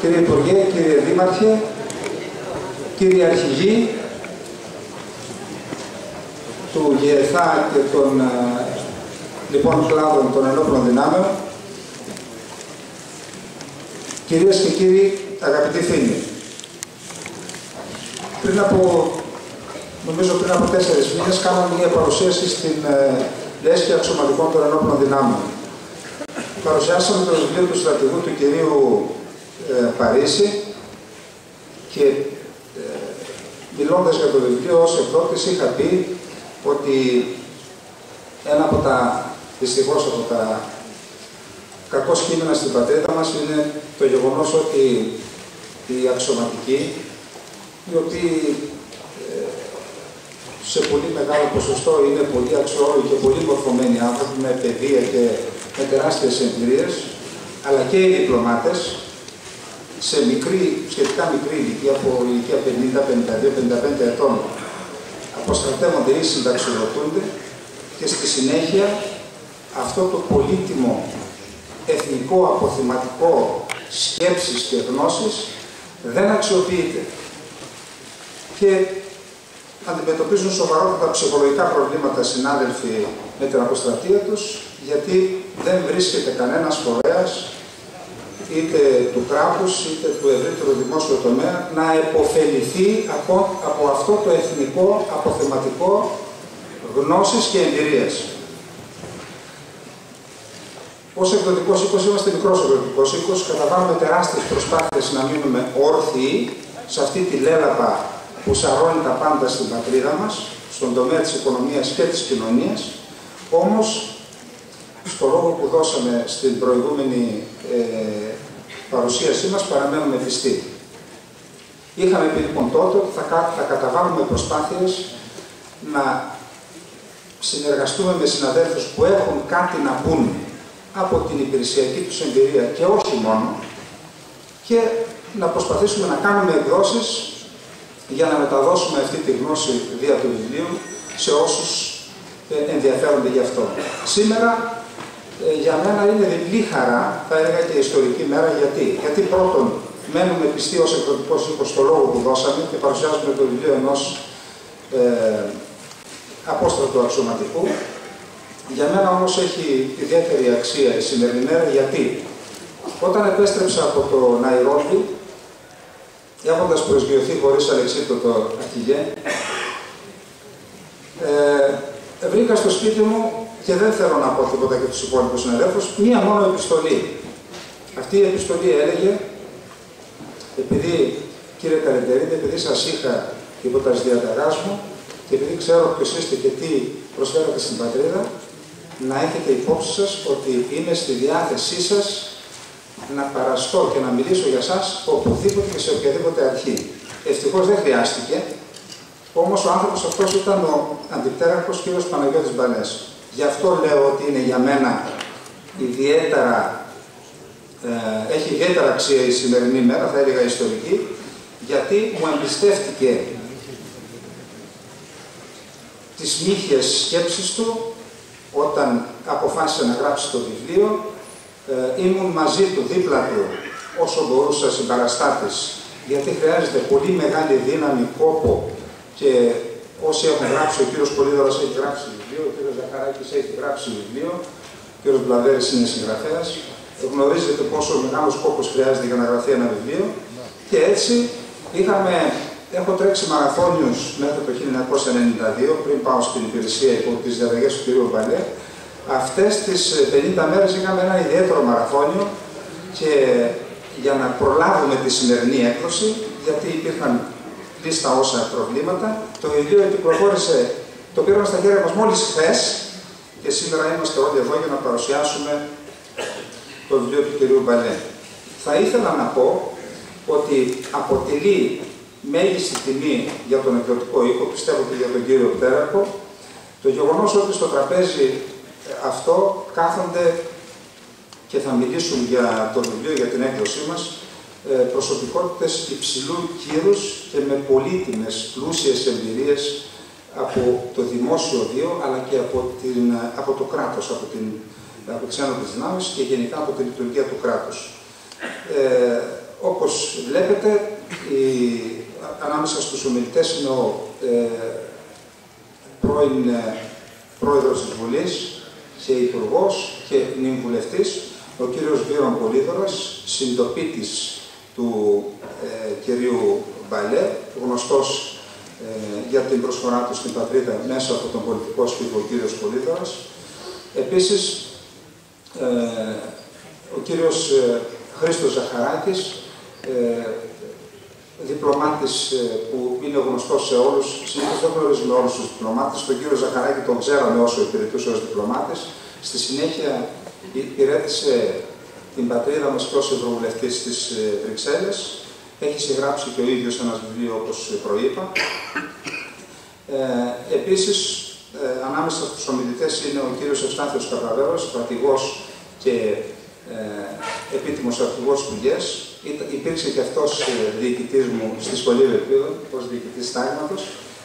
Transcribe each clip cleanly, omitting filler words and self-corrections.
κύριε Υπουργέ, κύριε Δήμαρχε, κύριοι Αρχηγοί του ΓΕΘΑ και των λοιπόν κλάδων των ενόπλων δυνάμεων, κυρίες και κύριοι, αγαπητοί φίλοι. Νομίζω πριν από 4 μήνες κάναμε μια παρουσίαση στην Λέσχη Αξιωματικών των Ενόπλων Δυνάμεων. Παρουσιάσαμε το βιβλίο του στρατηγού του κυρίου Παρίσι και μιλώντας για το βιβλίο ως εκδότης είχα πει ότι ένα από τα, δυστυχώς από τα κακό κείμενα στην πατρίδα μας είναι το γεγονός ότι οι αξιωματικοί, οι οποίοι σε πολύ μεγάλο ποσοστό είναι πολύ αξιόλογοι και πολύ μορφωμένοι άνθρωποι με παιδεία και με τεράστιες εμπειρίες, αλλά και οι διπλωμάτες, σε σχετικά μικρή ηλικία, από ηλικία 50, 52, 55 ετών, αποστρατεύονται ή συνταξιοδοτούνται και στη συνέχεια αυτό το πολύτιμο εθνικό αποθηματικό σκέψης και γνώσης δεν αξιοποιείται. Και αντιμετωπίζουν σοβαρότατα ψυχολογικά προβλήματα συνάδελφοι με την αποστρατεία τους, γιατί δεν βρίσκεται κανένας φορέας, είτε του κράτους, είτε του ευρύτερου δημόσιου τομέα, να επωφεληθεί από αυτό το εθνικό αποθεματικό γνώσης και εμπειρίας. Ως εκδοτικός οίκος, είμαστε μικρός εκδοτικός οίκος, καταβάλουμε τεράστιες προσπάθειες να μείνουμε όρθιοι σε αυτή τη λέλαπα που σαρώνει τα πάντα στην πατρίδα μας, στον τομέα της οικονομίας και της κοινωνίας, όμως, στο λόγο που δώσαμε στην προηγούμενη παρουσίασή μας, παραμένουμε πιστοί. Είχαμε πει λοιπόν τότε ότι θα καταβάλουμε προσπάθειες να συνεργαστούμε με συναδέλφους που έχουν κάτι να πούν από την υπηρεσιακή τους εμπειρία και όχι μόνο, και να προσπαθήσουμε να κάνουμε εκδόσεις για να μεταδώσουμε αυτή τη γνώση δια του βιβλίου σε όσους ενδιαφέρονται γι' αυτό. Σήμερα για μένα είναι διπλή χαρά, θα έλεγα και ιστορική μέρα. Γιατί πρώτον μένουμε πιστοί ως εκδοτικός οίκος στο λόγο που δώσαμε και παρουσιάζουμε το βιβλίο ενός απόστρατου αξιωματικού. Για μένα όμως έχει ιδιαίτερη αξία η σημερινή μέρα, γιατί όταν επέστρεψα από το Ναϊρόμπι, έχοντας προσγειωθεί χωρίς αλεξίπτωτο αρχηγέ, βρήκα στο σπίτι μου, και δεν θέλω να πω τίποτα για τους υπόλοιπους συναδέλφους, μία μόνο επιστολή. Αυτή η επιστολή έλεγε, επειδή, κύριε Καλεντερίδη, επειδή σας είχα υπό τα διαταγάς μου και επειδή ξέρω ποιος είστε και τι προσφέρετε στην πατρίδα, να έχετε υπόψη σας ότι είμαι στη διάθεσή σας να παραστώ και να μιλήσω για σας οπουδήποτε και σε οποιαδήποτε αρχή. Ευτυχώς δεν χρειάστηκε, όμως ο άνθρωπος αυτός ήταν ο αντιπτέραρχος κ. Παναγιώτης Μπαλές. Γι' αυτό λέω ότι είναι για μένα έχει ιδιαίτερα αξία η σημερινή μέρα, θα έλεγα ιστορική, γιατί μου εμπιστεύτηκε τις μύχιες σκέψεις του όταν αποφάσισε να γράψει το βιβλίο. Ήμουν μαζί του, δίπλα του, όσο μπορούσα συμπαραστάτης, γιατί χρειάζεται πολύ μεγάλη δύναμη, κόπο, και όσοι έχουν γράψει, ο κύριος Πολύδωρας έχει γράψει βιβλίο, ο κύριος Ζαχαράκης έχει γράψει βιβλίο, ο κύριος Μπλαβέρης είναι συγγραφέας, γνωρίζετε πόσο μεγάλος κόπος χρειάζεται για να γραφεί ένα βιβλίο, και έτσι έχω τρέξει μαραθώνιους μέχρι το 1992, πριν πάω στην υπηρεσία υπό τις διαταγές του κ. Μπαλέ. Αυτές τις 50 μέρες είχαμε ένα ιδιαίτερο μαραθώνιο, και για να προλάβουμε τη σημερινή έκδοση, γιατί υπήρχαν λίστα όσα προβλήματα, το βιβλίο κυκλοφόρησε, το πήραμε στα χέρια μας μόλις χθες, και σήμερα είμαστε όλοι εδώ για να παρουσιάσουμε το βιβλίο του κ. Μπαλέ. Θα ήθελα να πω ότι αποτελεί μέγιστη τιμή για τον εκδοτικό οίκο, πιστεύω και για τον κύριο Πτέραρχο, το γεγονός ότι στο τραπέζι αυτό κάθονται και θα μιλήσουν για το βιβλίο, για την έκδοσή μας, προσωπικότητες υψηλού κύρους και με πολύτιμες, πλούσιες εμπειρίες από το δημόσιο βίο, αλλά και από το κράτος, από τις ένοπλες δυνάμεις και γενικά από τη λειτουργία του κράτους. Όπως Όπως βλέπετε, ανάμεσα στους ομιλητές είναι ο πρώην πρόεδρος της Βουλής και υπουργός και νυν βουλευτής, ο κύριος Βύρον Πολύδωρας, συντοπίτης του κυρίου Μπαλέ, γνωστός για την προσφορά του στην πατρίδα μέσα από τον πολιτικό σπίτι, ο κύριος Πολύδωρας. Επίσης, ο κύριος Χρήστος Ζαχαράκης, διπλωμάτης που είναι γνωστός σε όλους, συνήθως δεν γνωρίζουμε όλους τους διπλωμάτες. Τον κύριο Ζαχαράκη τον ξέραμε όσο υπηρετούσε ως διπλωμάτης. Στη συνέχεια υπηρέτησε την πατρίδα μας και ως ευρωβουλευτής στις Βρυξέλλες. Έχει συγγράψει και ο ίδιος ένα βιβλίο, όπως προείπα. Επίσης, ανάμεσα στους ομιλητές είναι ο κύριος Ευστάθιος Καβραβέρος, στρατηγός και επίτιμος αρχηγός σπουδές. Υπήρξε και αυτός διοικητής μου στη Σχολή Ελπίδων, ως διοικητής στάγματος,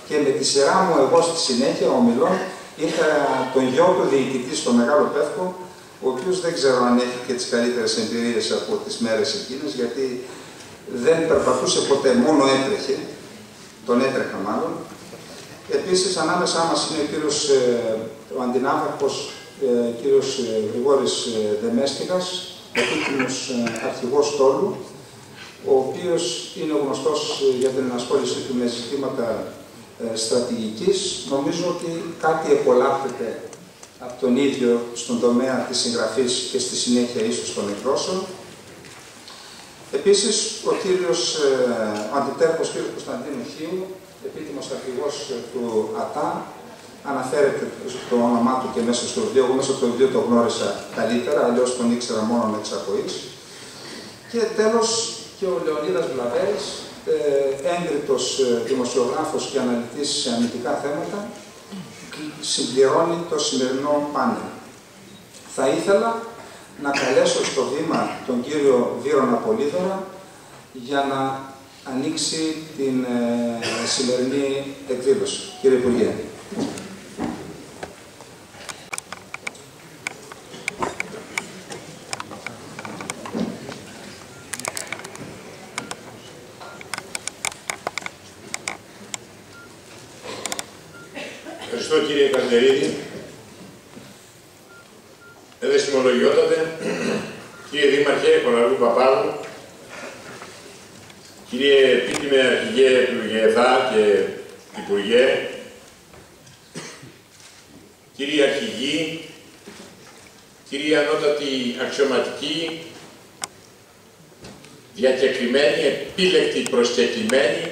και με τη σειρά μου εγώ στη συνέχεια ομιλών είχα τον γιο του διοικητή στο Μεγάλο Πεύκο, ο οποίος δεν ξέρω αν έχει και τις καλύτερες εμπειρίες από τις μέρες εκείνες, γιατί δεν περπατούσε ποτέ, μόνο έτρεχε, τον έτρεχα μάλλον. Επίσης, ανάμεσά μας είναι ο κύριος ο αντινάβαρχος κύριος Γρηγόρης Δεμέστικας, επίτιμος αρχηγός τόλου, ο οποίος είναι γνωστός για την ενασχόλησή του με ζητήματα στρατηγικής. Νομίζω ότι κάτι επολάπτεται από τον ίδιο στον τομέα της συγγραφής και στη συνέχεια ίσως των εκδόσεων. Επίσης, ο αντιτέρπος κ. Κωνσταντίνου Χίου, επίτιμος αρχηγός του ΑΤΑ, αναφέρεται το όνομά του και μέσα στο βιβλίο. Εγώ μέσα από το βιβλίο το γνώρισα καλύτερα, αλλιώς τον ήξερα μόνο εξ ακοής. Και τέλος και ο Λεωνίδας Βλαβέρης, έγκριτος δημοσιογράφος και αναλυτής σε αμυντικά θέματα, συμπληρώνει το σημερινό πάνελ. Θα ήθελα να καλέσω στο βήμα τον κύριο Βύρονα Πολύδωρα για να ανοίξει την σημερινή εκδήλωση. Κύριε Υπουργέ. Ευχαριστώ κύριε Καντερίδη. Εδεσιμολογιότατε, κύριε Δήμαρχε Κοναργού Παπάδου, κύριε επίτιμε Αρχηγέ του ΓΕΘΑ και Υπουργέ, κύριοι Αρχηγοί, κύριοι Ανώτατοι Αξιωματικοί, διακεκριμένοι, επίλεκτοι προσκεκλημένοι,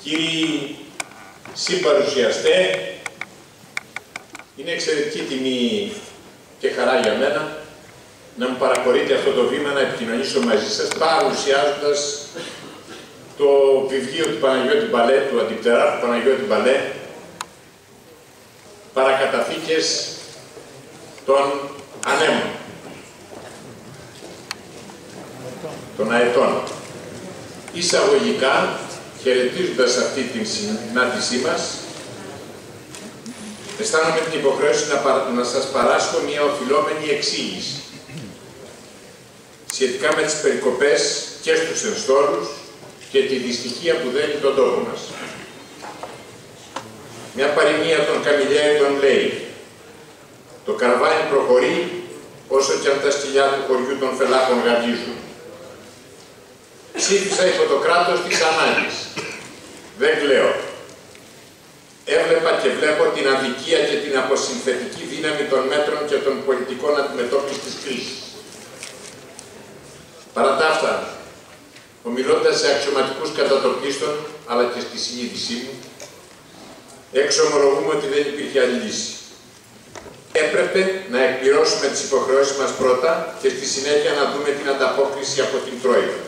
κύριοι συμπαρουσιαστέ, είναι εξαιρετική τιμή και χαρά για μένα να μου παραχωρείτε αυτό το βήμα να επικοινωνήσω μαζί σας, παρουσιάζοντας το βιβλίο του Παναγιώτη Μπαλέ, του αντιπτεράρχου Παναγιώτη Μπαλέ, «Παρακαταθήκες των ανέμων», των αετών. Εισαγωγικά, χαιρετίζοντας αυτή την συνάντησή μας, αισθάνομαι την υποχρέωση να σας παράσχω μια οφειλόμενη εξήγηση σχετικά με τις περικοπές και στους ενστόλους και τη δυστυχία που δένει τον τόπο μας. Μια παροιμία των Καμιλιαίων λέει: το καραβάνι προχωρεί όσο και αν τα σκυλιά του χωριού των φελάκων γαβγίζουν. Ψήφισα υπό το κράτος της ανάγκης. Δεν κλαίω. Έβλεπα και βλέπω την αδικία και την αποσυμφετική δύναμη των μέτρων και των πολιτικών αντιμετώπισης της κρίσης. Παρά τα αυτά, ομιλώντας σε αξιωματικούς κατατοπίστων, αλλά και στη συνείδησή μου, εξομολογούμε ότι δεν υπήρχε άλλη λύση. Έπρεπε να εκπληρώσουμε τις υποχρεώσεις μας πρώτα και στη συνέχεια να δούμε την ανταπόκριση από την Τρόικα.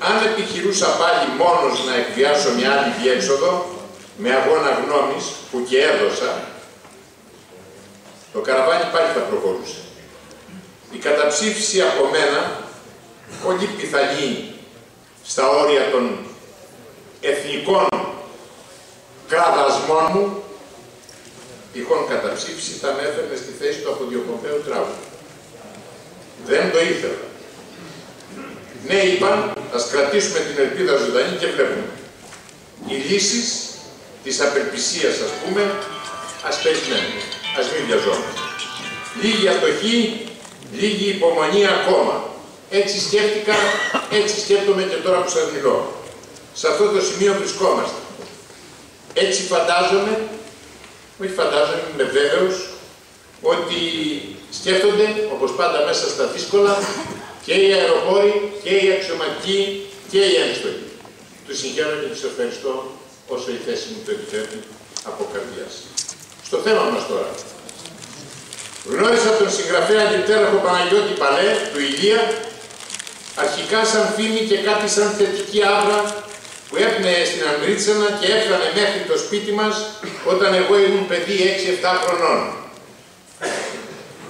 Αν επιχειρούσα πάλι μόνος να εκβιάσω μια άλλη διέξοδο, με αγώνα γνώμης που και έδωσα, το καραβάνι πάλι θα προχωρούσε. Η καταψήφιση από μένα, πολύ πιθανή στα όρια των εθνικών κραδασμών μου, τυχόν καταψήφιση θα με έφερνε στη θέση του αποδιοπομπαίου τράγου. Δεν το ήθελα. Ναι, είπαν, ας κρατήσουμε την ελπίδα ζωντανή και βλέπουμε. Οι λύσεις της απελπισίας, ας πούμε, ας περιμένουμε, ας μην βιαζόμαστε. Λίγη ατοχή, λίγη υπομονή ακόμα. Έτσι σκέφτηκα, έτσι σκέφτομαι και τώρα που σας μιλώ. Σε αυτό το σημείο βρισκόμαστε. Έτσι φαντάζομαι, όχι φαντάζομαι, είμαι βέβαιος, ότι σκέφτονται, όπως πάντα μέσα στα δύσκολα, και οι αεροπόροι, και οι αξιωματικοί, και οι ένστοχοι. Τους συγχαίρω και τους ευχαριστώ όσο η θέση μου το επιτρέπει από καρδιάς. Στο θέμα μας τώρα. Γνώρισα τον συγγραφέα γυπτέραρχο Παναγιώτη Παλέ, του Ηλία, αρχικά σαν φήμη και κάτι σαν θετική άβρα που έπνεε στην Ανδρίτσανα και έφτανε μέχρι το σπίτι μας όταν εγώ ήμουν παιδί 6-7 χρονών.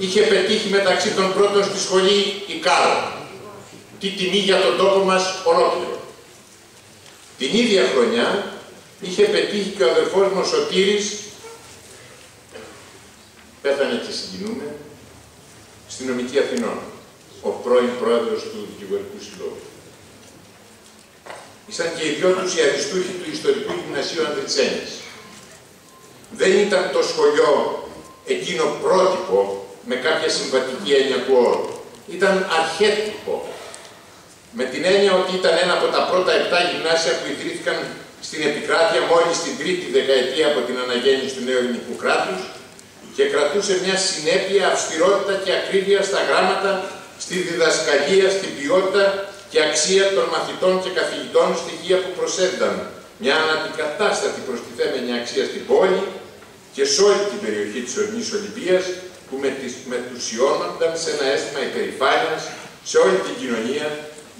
Είχε πετύχει μεταξύ των πρώτων στη σχολή η Κάρο. Τι τιμή για τον τόπο μας ολόκληρο. Την ίδια χρονιά είχε πετύχει και ο αδερφός μου ο Σωτήρης, πέθανε και συγκινούμε, στην Νομική Αθηνών, ο πρώην πρόεδρος του Δικηγορικού Συλλόγου. Ήσαν και οι δυο τους οι αριστούχοι του Ιστορικού Γυμνασίου Ανδριτσένης. Δεν ήταν το σχολείο εκείνο πρότυπο με κάποια συμβατική έννοια του όρου. Ήταν αρχέτυπο. Με την έννοια ότι ήταν ένα από τα πρώτα 7 γυμνάσια που ιδρύθηκαν στην επικράτεια μόλις την 3η δεκαετία από την αναγέννηση του νέου ελληνικού κράτους και κρατούσε μια συνέπεια, αυστηρότητα και ακρίβεια στα γράμματα, στη διδασκαλία, στην ποιότητα και αξία των μαθητών και καθηγητών, στοιχεία που προσέδιδαν μια αναντικατάστατη προστιθέμενη αξία στην πόλη και σε όλη την περιοχή της ορεινής Ολυμπίας που μετουσιώνονταν σε ένα αίσθημα υπερηφάνειας σε όλη την κοινωνία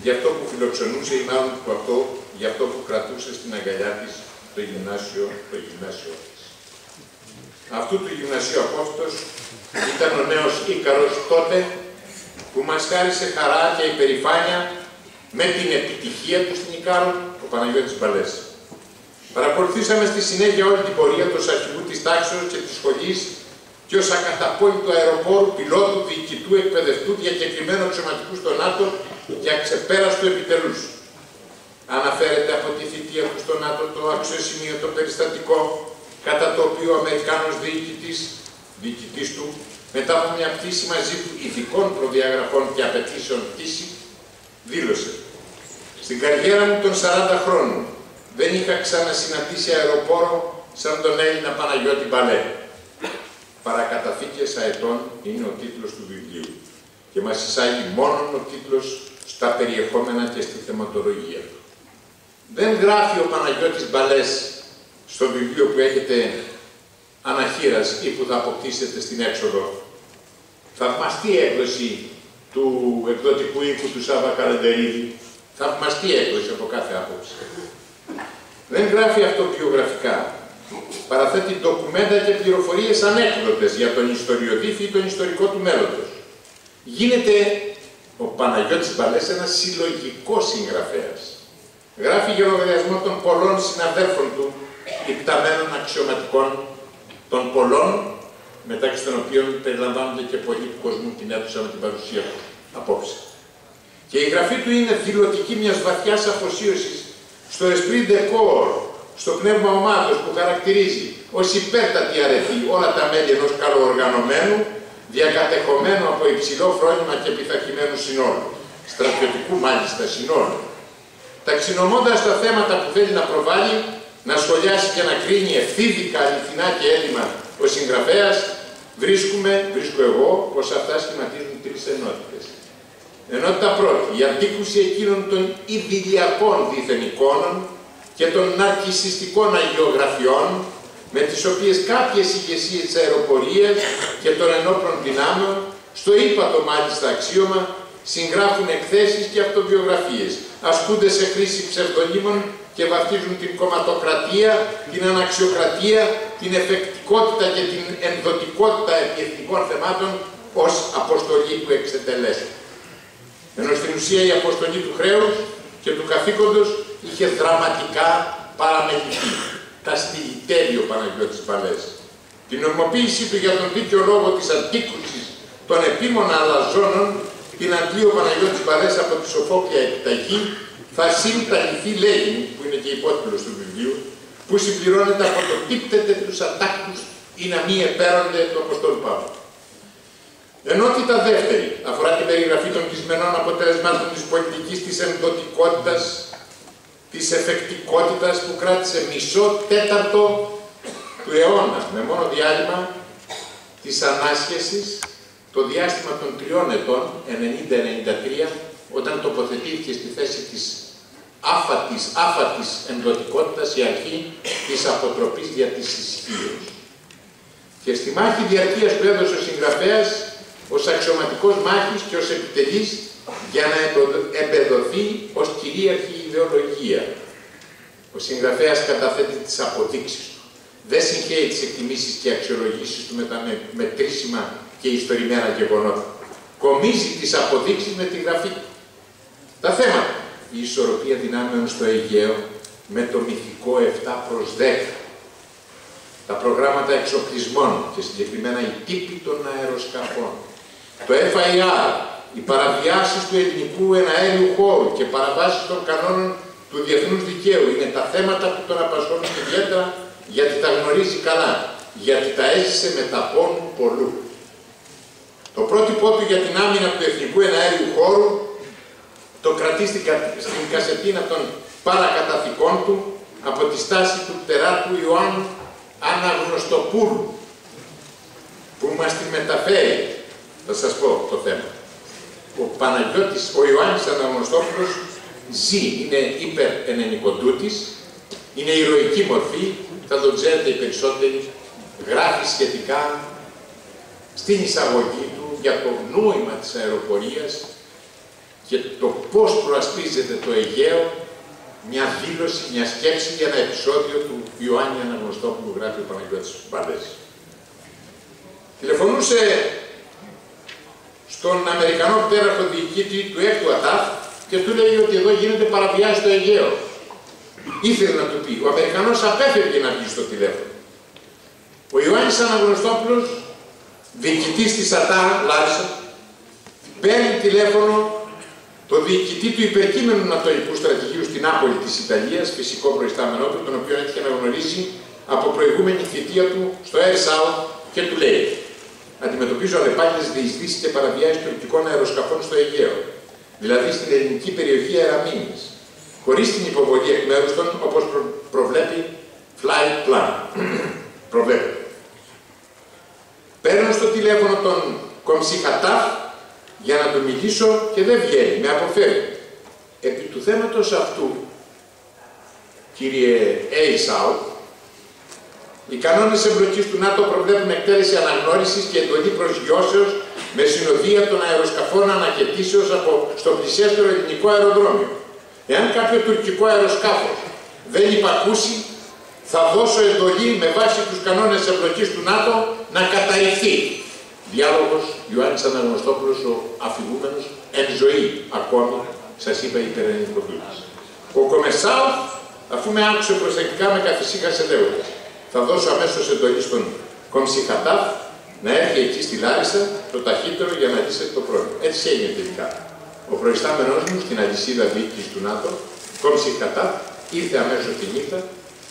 για αυτό που φιλοξενούσε ή μάλλον για αυτό που κρατούσε στην αγκαλιά της το γυμνάσιο της. Αυτού του γυμνασίου απόφυτος ήταν ο νέος Ίκαρος τότε που μας χάρισε χαρά και υπερηφάνεια με την επιτυχία του στην Ικάρο, ο Παναγιώτης Παλές. Παρακολουθήσαμε στη συνέχεια όλη την πορεία του αρχηγού της τάξεως και της σχολής και ως ακαταπόητου αεροπόρου, πιλότου, διοικητού, εκπαιδευτού, διακεκριμένου αξιωματικού στο ΝΑΤΟ και αξεπέραστου επιτελούς. Αναφέρεται από τη θητεία του στο ΝΑΤΟ το αξιοσημείωτο περιστατικό κατά το οποίο ο Αμερικάνος διοικητής του, μετά από μια πτήση μαζί του ειδικών προδιαγραφών και απαιτήσεων πτήση, δήλωσε «Στην καριέρα μου των 40 χρόνων δεν είχα ξανασυναντήσει αεροπόρο σαν τον Έλληνα Παναγιώτη Παλέ». «Παρακαταθήκες αετών» είναι ο τίτλος του βιβλίου και μας εισάγει μόνον ο τίτλος στα περιεχόμενα και στη θεματολογία του. Δεν γράφει ο Παναγιώτης Μπαλές στο βιβλίο που έχετε αναχείρας ή που θα αποκτήσετε στην έξοδο. Θαυμαστή έκδοση του εκδοτικού οίκου του Σάβα Καλεντερίδη. Θαυμαστή έκδοση από κάθε άποψη. Δεν γράφει αυτοβιογραφικά. Παραθέτει ντοκουμέντα και πληροφορίες ανέκδοτες για τον ιστοριοδίφη ή τον ιστορικό του μέλλοντος. Γίνεται ο Παναγιώτης Μπαλές ένας συλλογικός συγγραφέας. Γράφει για λογαριασμό των πολλών συναδέλφων του, υπταμένων αξιωματικών, των πολλών, μεταξύ των οποίων περιλαμβάνονται και πολλοί του κόσμου την αίθουσα με την παρουσία του απόψε. Και η γραφή του είναι δηλωτική μιας βαθιάς αφοσίωσης στο esprit de corps, στο πνεύμα ομάδος που χαρακτηρίζει ως υπέρτατη αρετή όλα τα μέλη ενός καλοοργανωμένου, διακατεχωμένου από υψηλό φρόνημα και πειθαρχημένου συνόλου, στρατιωτικού μάλιστα συνόλου. Ταξινομώντας τα θέματα που θέλει να προβάλλει, να σχολιάσει και να κρίνει ευθύδικα, αληθινά και έλλειμμα ο συγγραφέας, βρίσκω εγώ πως αυτά σχηματίζουν τρεις ενότητες. Ενότητα πρώτη, η αντίκρουση εκείνων των ιδηλιακών δίθεν εικόνων και των ναρκισσιστικών αγιογραφιών, με τις οποίες κάποιες ηγεσίες της αεροπορίας και των ενόπλων δυνάμεων, στο ύπατο μάλιστα αξίωμα, συγγράφουν εκθέσεις και αυτοβιογραφίες, ασκούνται σε χρήση ψευδονύμων και βαφτίζουν την κομματοκρατία, την αναξιοκρατία, την εφεκτικότητα και την ενδοτικότητα εθνικών θεμάτων ως αποστολή του εξετελέστη. Ενώ στην ουσία η αποστολή του χρέους και του καθήκοντος είχε δραματικά παραμεληθεί. Τα στυλιτέλει ο Παναγιώτης Μπαλές. Την νομιμοποίησή του για τον δίκαιο λόγο της αντίκρουσης των επίμονα αλαζόνων την αντλεί ο Παναγιώτης Μπαλές από τη Σοφόκλια επιταγή, θα συνταληθεί λέγει, που είναι και υπότιτλος του βιβλίου, που συμπληρώνεται από το τύπτεται τους ατάκτους ή να μη επέρονται του Αποστόλου Παύλου. Ενότητα δεύτερη αφορά την περιγραφή των κεισμενών αποτελεσμάτων της πολιτικής της ενδοτικότητας, της εφεκτικότητας που κράτησε μισό τέταρτο του αιώνα, με μόνο διάλειμμα της ανάσχεσης, το διάστημα των 3 ετών, 90-93, όταν τοποθετήθηκε στη θέση της άφατης ενδοτικότητας η αρχή της αποτροπής δια της ισχύως. Και στη μάχη διαρκείας που έδωσε ο συγγραφέας, ως αξιωματικός μάχης και ως επιτελής, για να εμπεδοθεί ως κυρίαρχη ιδεολογία. Ο συγγραφέας καταθέτει τις αποδείξεις του. Δεν συγχαίει τις εκτιμήσεις και αξιολογήσεις του με τα μετρήσιμα και ιστορημένα γεγονότα. Κομίζει τις αποδείξεις με τη γραφή του. Τα θέματα. Η ισορροπία δυνάμεων στο Αιγαίο με το μυθικό 7/10. Τα προγράμματα εξοπλισμών και συγκεκριμένα οι τύποι των αεροσκαφών. Το FIR, οι παραβιάσεις του ελληνικού εναέριου χώρου και παραβάσεις των κανόνων του διεθνούς δικαίου είναι τα θέματα που τον απασχολούν ιδιαίτερα, γιατί τα γνωρίζει καλά, γιατί τα έζησε με τα πόνου πολλού. Το πρότυπό του για την άμυνα του εθνικού εναέριου χώρου το κρατήστηκα στην κασετίνα των παρακαταθηκών του από τη στάση του τεράτου Ιωάννου Αναγνωστοπούλου, που μας τη μεταφέρει. Θα σας πω το θέμα. Ο Ιωάννης Αναγνωστόπουλος ζει, είναι υπερενενικοντούτης, είναι ηρωική μορφή, θα το ξέρετε οι περισσότεροι, γράφει σχετικά στην εισαγωγή του για το νόημα της αεροπορίας και το πώς προασπίζεται το Αιγαίο, μια δήλωση, μια σκέψη για ένα επεισόδιο του Ιωάννη Αναγνωστόπουλου, γράφει ο Παναγιώτης Μπαλές. Τηλεφωνούσε στον Αμερικανό πτέραρχο διοικητή του 6ου ΑΤΑΦ και του λέει ότι εδώ γίνεται παραβιάση στο Αιγαίο. Ήθελε να του πει. Ο Αμερικανός απέφευγε να βγει στο τηλέφωνο. Ο Ιωάννης Αναγνωστόπουλος, διοικητής της ΑΤΑ, Λάρισα, παίρνει τηλέφωνο το διοικητή του υπερκείμενου ναυτιλιακού στρατηγίου στην Νάπολη της Ιταλίας, φυσικό προϊστάμενό του, τον οποίο έτυχε να γνωρίσει από προηγούμενη θητεία του στο Air South και του λέει: αντιμετωπίζω αλλεπάλληλες διεισδύσεις και παραβιάσεις τουρκικών αεροσκαφών στο Αιγαίο, δηλαδή στην ελληνική περιοχή αεραμήνης, χωρίς την υποβολή εκ μέρους των, όπως προβλέπει flight plan. Προβλέπει. Παίρνω στο τηλέφωνο τον Κομψιχατάφ για να του μιλήσω και δεν βγαίνει, με αποφεύγει. Επί του θέματος αυτού, κύριε Έισαου, οι κανόνες εμπλοκής του ΝΑΤΟ προβλέπουν εκτέλεση αναγνώρισης και εντολή προσγειώσεως με συνοδεία των αεροσκαφών ανακαιτήσεως στο πλησιέστερο ελληνικό αεροδρόμιο. Εάν κάποιο τουρκικό αεροσκάφος δεν υπακούσει, θα δώσω εντολή με βάση τους κανόνες εμπλοκής του ΝΑΤΟ να καταρριφθεί. Διάλογος Ιωάννης Αναγνωστόπουλος, ο αφηγούμενος, εν ζωή ακόμη, σας είπα υπερενικοδούτης. Ο Κομεσάου, αφού με άκουσε προσεκτικά, με καθησύχασε λέγοντας: θα δώσω αμέσως εντολή στον Κομψιχατάφ να έρθει εκεί στη Λάρισα το ταχύτερο για να λύσετε το πρόβλημα. Έτσι έγινε τελικά. Ο προϊστάμενός μου στην αλυσίδα διοίκησης του ΝΑΤΟ, Κομψιχατάφ, ήρθε αμέσως τη νύχτα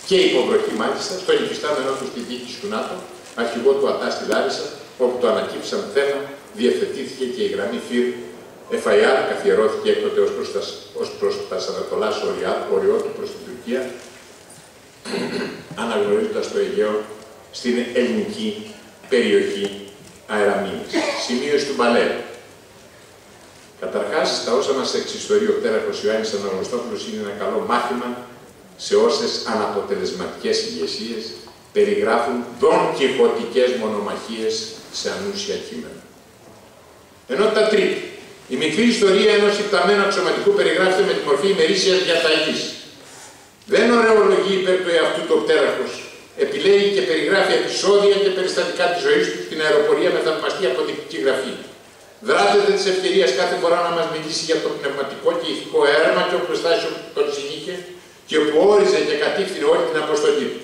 και υποβροχή μάλιστα στον υφιστάμενό του στη διοίκηση του ΝΑΤΟ, αρχηγό του ΑΤΑ στη Λάρισα, όπου το ανακύψαν θέμα, διευθετήθηκε και η γραμμή FIR καθιερώθηκε έκτοτε ως προς τα Ανατολάς οριό του προς την Τουρκία, αναγνωρίζοντας το Αιγαίο στην ελληνική περιοχή αεραμήνης. Σημείωση του Μπαλέου. Καταρχάς, τα όσα μας εξιστορεί ο πτέραρχος Ιωάννης Αναγνωστόπουλος είναι ένα καλό μάθημα σε όσες αναποτελεσματικές ηγεσίες περιγράφουν δονκιχωτικές μονομαχίες σε ανούσια κείμενα. Ενότητα τρίτη. Η μικρή ιστορία ενός υπταμένου αξιωματικού περιγράφεται με τη μορφή ημερήσιας διαταγής. Δεν ωραιολογεί υπέρ του εαυτού το πτέραρχος. Επιλέγει και περιγράφει επεισόδια και περιστατικά της ζωής του στην αεροπορία με θαυμαστή αποδεικτική γραφή. Δράτεται της ευκαιρίας κάθε φορά να μας μιλήσει για το πνευματικό και ηθικό έρευνα και οπλοστάσιο που τον συνήχε και που όριζε και κατήφθηνε όλη την αποστολή του.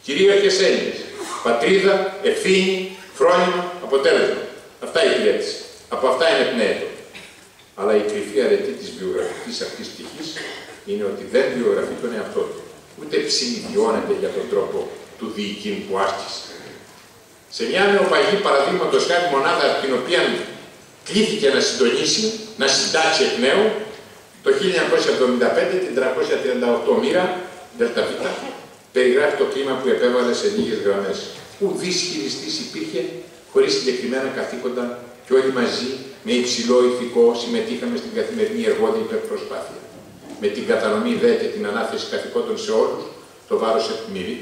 Κυρίαρχες Έλληνες. Πατρίδα, ευθύνη, φρόνημα, αποτέλεσμα. Αυτά υπηρέτησε. Από αυτά είναι πνεύμα. Αλλά η κρυφή αρετή της βιογραφικής αυτής πτυχής είναι ότι δεν βιογραφεί τον εαυτό του, ούτε ψημιδιώνεται για τον τρόπο του διοικήν που άσκησε. Σε μια νεοπαγή παραδείγματος χάρη μονάδα την οποία κλήθηκε να συντονίσει, να συντάξει εκ νέου, το 1975 την 338 μοίρα, ΔΒ, περιγράφει το κλίμα που επέβαλε σε λίγες γραμμές. Ουδής χειριστής υπήρχε χωρίς συγκεκριμένα καθήκοντα και όλοι μαζί με υψηλό ηθικό συμμετείχαμε στην καθημερινή εργόδη υπερπροσπάθεια. Με την κατανομή δε και την ανάθεση καθηκόντων σε όλους, το βάρος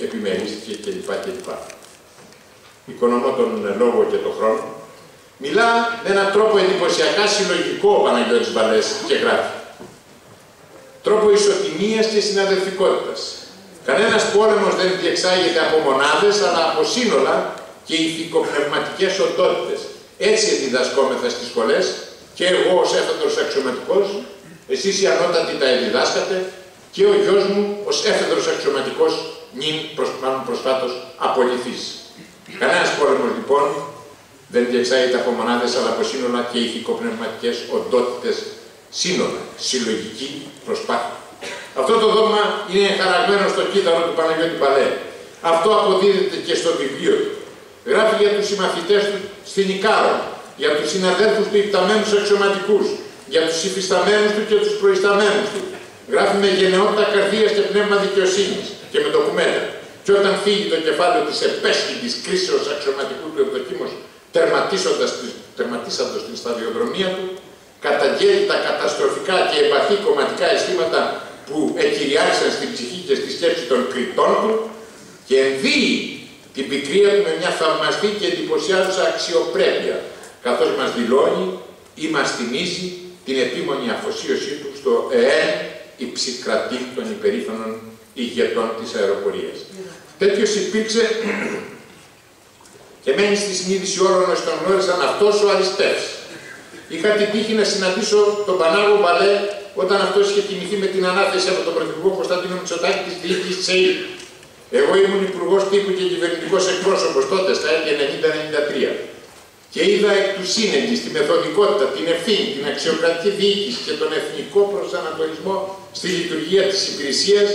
επιμερίστηκε κλπ. Οικονομώ τον λόγο και τον χρόνο. Μιλά με έναν τρόπο εντυπωσιακά συλλογικό ο Παναγιώτης Βαλές και γράφει. Τρόπο ισοτιμίας και συναδελφικότητας. Κανένας πόλεμος δεν διεξάγεται από μονάδες, αλλά από σύνολα και ηθικοπνευματικές οντότητες. Έτσι διδασκόμεθα στις σχολές και εγώ ως έφεδρος αξιωματικός, εσείς οι ανώτατοι τα εδιδάσκατε και ο γιος μου ως έφεδρος αξιωματικός νυν προσφάτως απολυθής. Κανένας πόλεμος λοιπόν δεν διεξάγεται από μονάδες, αλλά από σύνολα και ηθικοπνευματικές οντότητες, σύνολα, συλλογική προσπάθεια. Αυτό το δόγμα είναι χαραγμένο στο κύτταρο του Παναγιώτη Παλέ. Αυτό αποδίδεται και στο βιβλίο του. Γράφει για τους συμμαθητές του στην Ικάρο, για τους συναδέλφους του υπταμένους αξιωματικούς, για τους υφισταμένους του και τους προϊσταμένους του. Γράφει με γενναιότητα καρδίας και πνεύμα δικαιοσύνης και με ντοκουμέντα. Και όταν φύγει το κεφάλαιο της επέσχυτης κρίσεως αξιωματικού του Ευδοκίμως, τερματίσαντος την σταδιοδρομία του, καταγγέλει τα καταστροφικά και επαθή κομματικά αισθήματα που εκυριάρχησαν στην ψυχή και στη σκέψη των κριτών του και ενδύει την πικρία του με μια θαυμαστή και εντυπωσιάζουσα αξιοπρέπεια, καθώς μας δηλώνει ή μας θυμίζει την επίμονη αφοσίωσή του στο ΕΕΝ υψηκρατή των υπερήφανων ηγετών της αεροπορίας. Τέτοιος υπήρξε και μένει στη συνείδηση όλων όσοι τον γνώρισαν αυτός ο Αριστεύς. Είχα την τύχη να συναντήσω τον Πανάγο Μπαλέ όταν αυτός είχε τιμηθεί με την ανάθεση από τον Πρωθυπουργό Κωνσταντίνο Μητσοτάκη της διοίκησης της ΕΕ. Εγώ ήμουν υπουργός τύπου και κυβερνητικός εκπρόσωπος τότε, στα έτη 90-93. Και είδα εκ του σύνεγγυς τη μεθοδικότητα, την ευθύνη, την αξιοκρατική διοίκηση και τον εθνικό προσανατολισμό στη λειτουργία της υπηρεσίας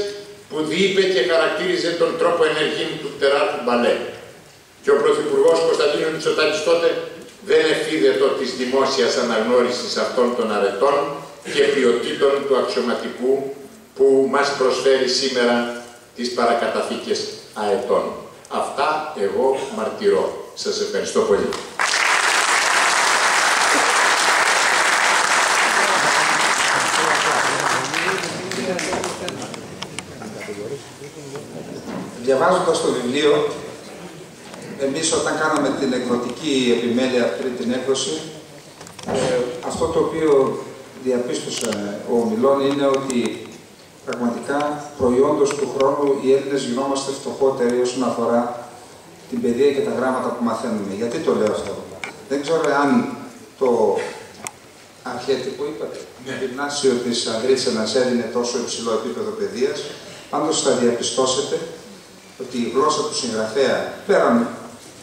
που διείπε και χαρακτήριζε τον τρόπο ενεργείου του τεράστιου Μπαλέ. Και ο Πρωθυπουργός Κωνσταντίνος Μητσοτάκης τότε δεν εφίδετο της δημόσιας αναγνώρισης αυτών των αρετών και ποιοτήτων του αξιωματικού που μας προσφέρει σήμερα τις παρακαταθήκες αετών. Αυτά εγώ μαρτυρώ. Σας ευχαριστώ πολύ. Διαβάζοντας το βιβλίο, εμείς όταν κάναμε την εκδοτική επιμέλεια πριν την έκδοση, αυτό το οποίο διαπίστωσε ο ομιλών είναι ότι πραγματικά προϊόντος του χρόνου οι Έλληνες γινόμαστε φτωχότεροι όσον αφορά την παιδεία και τα γράμματα που μαθαίνουμε. Γιατί το λέω αυτό? Δεν ξέρω αν το αρχέτυπο, είπατε, γυμνάσιο της Ανδρίτσενας έδινε τόσο υψηλό επίπεδο παιδείας. Πάντως θα διαπιστώσετε ότι η γλώσσα του συγγραφέα, πέραν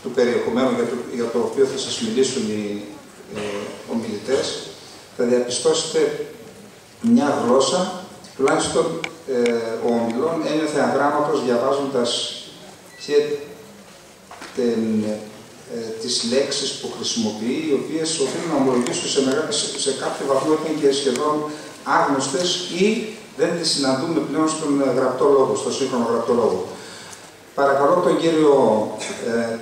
του περιεχομένου για το οποίο θα σας μιλήσουν οι ομιλητές, θα διαπιστώσετε μια γλώσσα, τουλάχιστον ο ομιλών ένιωθε αγράμματος διαβάζοντας και τις λέξεις που χρησιμοποιεί, οι οποίες οφείλουν να ομολογήσουν σε κάποιο βαθμό ήταν και σχεδόν άγνωστες ή δεν τις συναντούμε πλέον στον γραπτό λόγο, στο σύγχρονο γραπτό λόγο. Παρακαλώ τον κύριο,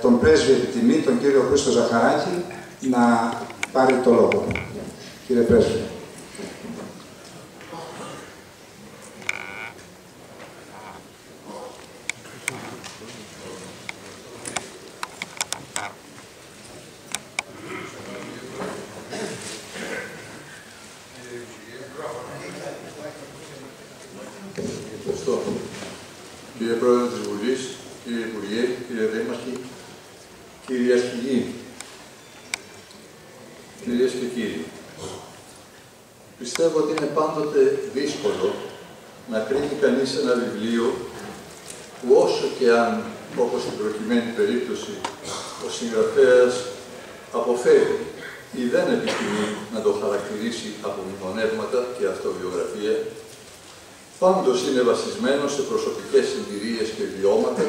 τον πρέσβη επιτιμή, τον κύριο Χρήστο Ζαχαράκη, να πάρει το λόγο. Κύριε πρέσβη. Κύριε Πρόεδρε της Βουλής, κύριε Υπουργέ, κύριε Δήμαρχε, κύριοι αρχηγοί, κυρίες και κύριοι, πιστεύω ότι είναι πάντοτε δύσκολο να κρίνει κανείς ένα βιβλίο που όσο και αν, όπως στην προκειμένη περίπτωση, ο συγγραφέας αποφεύγει ή δεν επιθυμεί να το χαρακτηρίσει από μνημονεύματα και αυτοβιογραφία, πάντως είναι βασισμένο σε προσωπικές συμπειρίες και βιώματα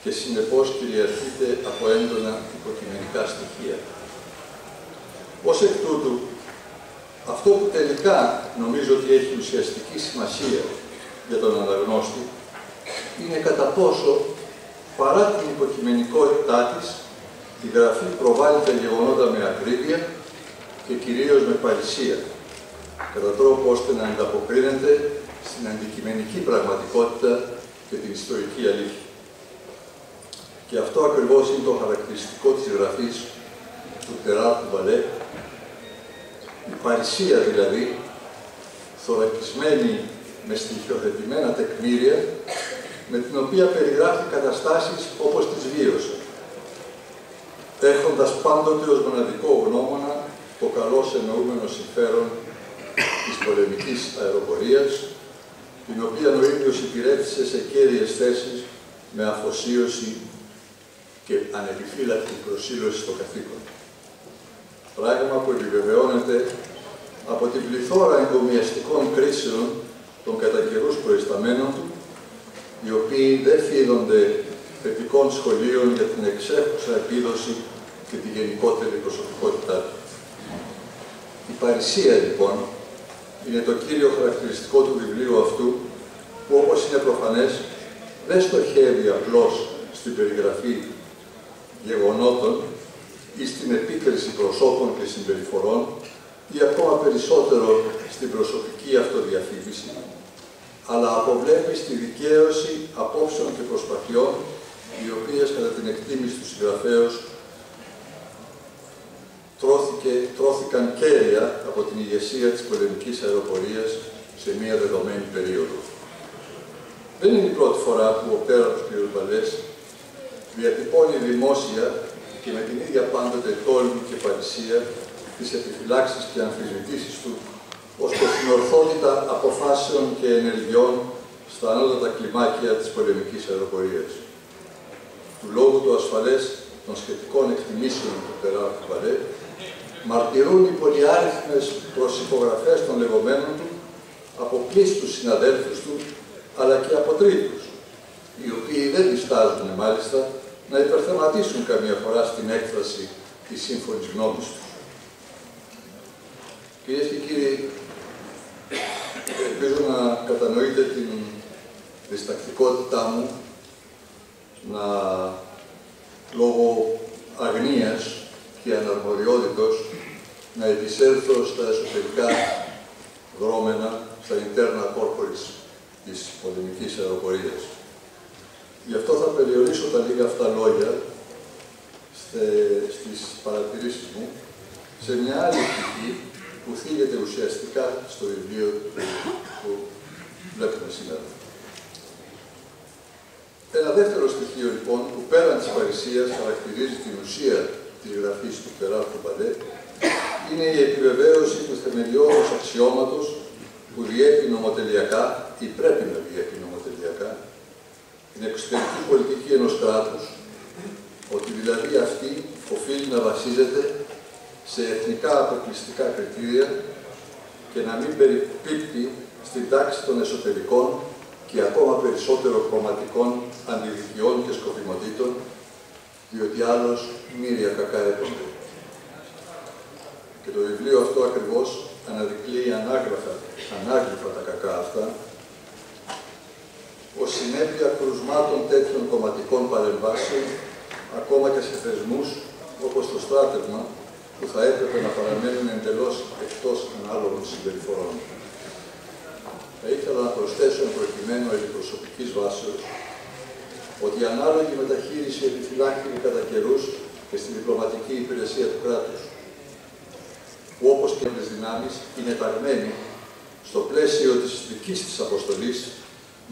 και συνεπώς κυριαρχείται από έντονα υποκειμενικά στοιχεία. Ως εκ τούτου, αυτό που τελικά νομίζω ότι έχει ουσιαστική σημασία για τον αναγνώστη είναι κατά πόσο, παρά την υποκειμενικότητά της, η γραφή προβάλλει τα γεγονότα με ακρίβεια και κυρίως με παρησία, κατά τρόπο ώστε να ανταποκρίνεται στην αντικειμενική πραγματικότητα και την ιστορική αλήθεια. Και αυτό ακριβώς είναι το χαρακτηριστικό της γραφής του Τεράρ Κουβαλέ, η παρησία δηλαδή, θωρακισμένη με στοιχειοθετημένα τεκμήρια, με την οποία περιγράφει καταστάσεις όπως τις βίωσε, έχοντας πάντοτε ως μοναδικό γνώμονα το καλώς εννοούμενο συμφέρον της πολεμικής αεροπορίας, την οποία ο ίδιος υπηρέτησε σε κέρυες θέσεις με αφοσίωση και ανεπιφύλακτη προσήλωση στο καθήκον. Πράγμα που επιβεβαιώνεται από την πληθώρα εγκομιαστικών κρίσεων των κατά καιρούς προϊσταμένων του, οι οποίοι δεν φίδονται θετικών σχολείων για την εξέχουσα επίδοση και τη γενικότερη προσωπικότητά του. Η παρησία, λοιπόν, είναι το κύριο χαρακτηριστικό του βιβλίου αυτού, που, όπως είναι προφανές, δεν στοχεύει απλώς στην περιγραφή γεγονότων ή στην επίκριση προσώπων και συμπεριφορών, ή ακόμα περισσότερο στην προσωπική αυτοδιαφήμιση, αλλά αποβλέπει στη δικαίωση απόψεων και προσπαθειών, οι οποίες, κατά την εκτίμηση του συγγραφέως, τρώθηκαν κέρια από την ηγεσία της πολεμικής αεροπορίας σε μία δεδομένη περίοδο. Δεν είναι η πρώτη φορά που ο πέρας κ. Βαλές διατυπώνει δημόσια και με την ίδια πάντοτε τόλμη και παρησία τις επιφυλάξεις και αμφισβητήσεις του ως προς την ορθότητα αποφάσεων και ενεργειών στα ανώτατα κλιμάκια της πολεμικής αεροπορίας. Του λόγου του ασφαλές των σχετικών εκτιμήσεων του Τεράρ Κουβαλέ, μαρτυρούν οι πολυάριθμες προσυπογραφές των λεγόμενων του από πλήστους συναδέλφους του, αλλά και από τρίτους, οι οποίοι δεν διστάζουν μάλιστα να υπερθεματίσουν καμία φορά στην έκφραση της σύμφωνης γνώμης τους. Κυρίες και κύριοι, ελπίζω να κατανοείτε την διστακτικότητά μου να, λόγω αγνίας και αναρμοδιότητος, να επισέλθω στα εσωτερικά δρόμενα, στα interna corporis της πολεμικής αεροπορίας. Γι' αυτό θα περιορίσω τα λίγα αυτά λόγια στις παρατηρήσεις μου σε μια άλλη πτυχή που θίγεται ουσιαστικά στο βιβλίο που βλέπουμε σήμερα. Ένα δεύτερο στοιχείο, λοιπόν, που πέραν της παρησίας χαρακτηρίζει την ουσία της γραφής του Τεράρ Κουβαλέ, είναι η επιβεβαίωση του θεμελιώδους αξιώματος που διέπει νομοτελειακά ή πρέπει να διέπει νομοτελειακά την εξωτερική πολιτική ενός κράτους, ότι δηλαδή αυτή οφείλει να βασίζεται σε εθνικά αποκλειστικά κριτήρια και να μην περιπίπτει στην τάξη των εσωτερικών και ακόμα περισσότερο κομματικών αντιδικιών και σκοπιμοτήτων, διότι άλλως μοίρια κακά έπονται. Και το βιβλίο αυτό ακριβώς αναδεικνύει ανάγλυφα τα κακά αυτά, ως συνέπεια κρουσμάτων τέτοιων κομματικών παρεμβάσεων, ακόμα και σε θεσμούς όπως το στράτευμα, που θα έπρεπε να παραμένουν εντελώς εκτός ανάλογων συμπεριφορών. Θα ήθελα να προσθέσω εν προκειμένου επί προσωπικής βάσεως ότι η ανάλογη μεταχείριση επιφυλάχθηκε κατά καιρούς και στη διπλωματική υπηρεσία του κράτους, που όπως και τις δυνάμεις είναι ταγμένη στο πλαίσιο της δικής της αποστολής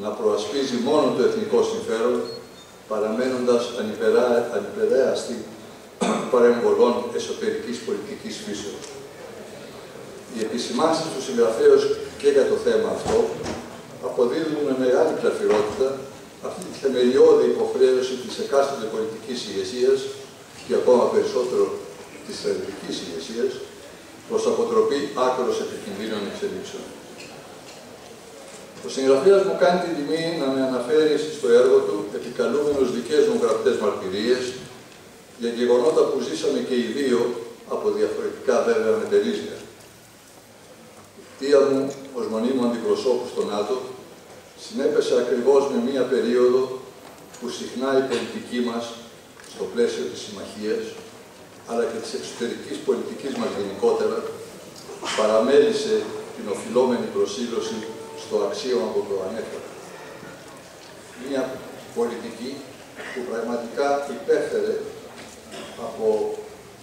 να προασπίζει μόνο το εθνικό συμφέρον, παραμένοντας ανυπεραίαστη παρεμβολών εσωτερικής πολιτικής φύσεως. Οι επισημάνσεις του συγγραφέως και για το θέμα αυτό αποδίδουν με μεγάλη κλαφυρότητα αυτή τη θεμελιώδη υποχρέωση της εκάστοτε πολιτικής ηγεσίας και ακόμα περισσότερο της στρατιωτικής ηγεσίας προς αποτροπή άκρως επικινδύνων εξελίξεων. Ο συγγραφέας μου κάνει την τιμή να με αναφέρει στο έργο του, επικαλούμενος δικές μου γραπτές μαρτυρίες για γεγονότα που ζήσαμε και οι δύο από διαφορετικά βέβαια μετερίζια. Η θεία μου, ως μονίμου αντιπροσώπου στο ΝΑΤΟ, συνέπεσε ακριβώς με μία περίοδο που συχνά η πολιτική μας, στο πλαίσιο της συμμαχίας, αλλά και της εξωτερικής πολιτικής μας γενικότερα, παραμέλησε την οφειλόμενη προσήλωση στο αξίωμα που προανέφερα. Μία πολιτική που πραγματικά υπέφερε από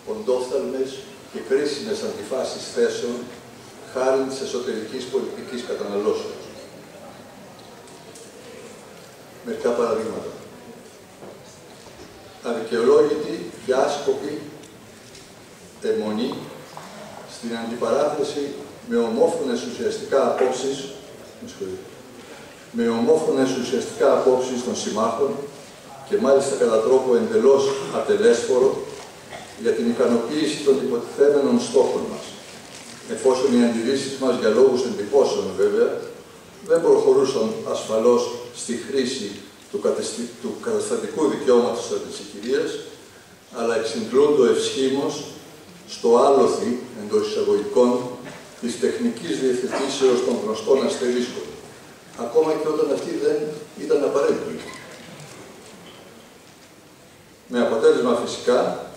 κοντόφθαλμες και κρίσιμες αντιφάσεις θέσεων χάρη της εσωτερικής πολιτικής καταναλώσεως. Μερικά παραδείγματα. Αδικαιολόγητη και άσκοπη αιμονή στην αντιπαράθεση με ομόφωνες ουσιαστικά απόψεις των συμμάχων και μάλιστα κατά τρόπο εντελώς ατελέσφορο για την ικανοποίηση των υποτιθέμενων στόχων μας, εφόσον οι αντιρρήσεις μας για λόγους εντυπώσεων βέβαια δεν προχωρούσαν ασφαλώς στη χρήση του καταστατικού δικαιώματος της κυρίας, αλλά εξυντλούντο ευσχήμως στο άλοθη εντός εισαγωγικών της τεχνικής διευθετήσεως των γνωστών αστερίσκων, ακόμα και όταν αυτή δεν ήταν απαραίτητη. Με αποτέλεσμα φυσικά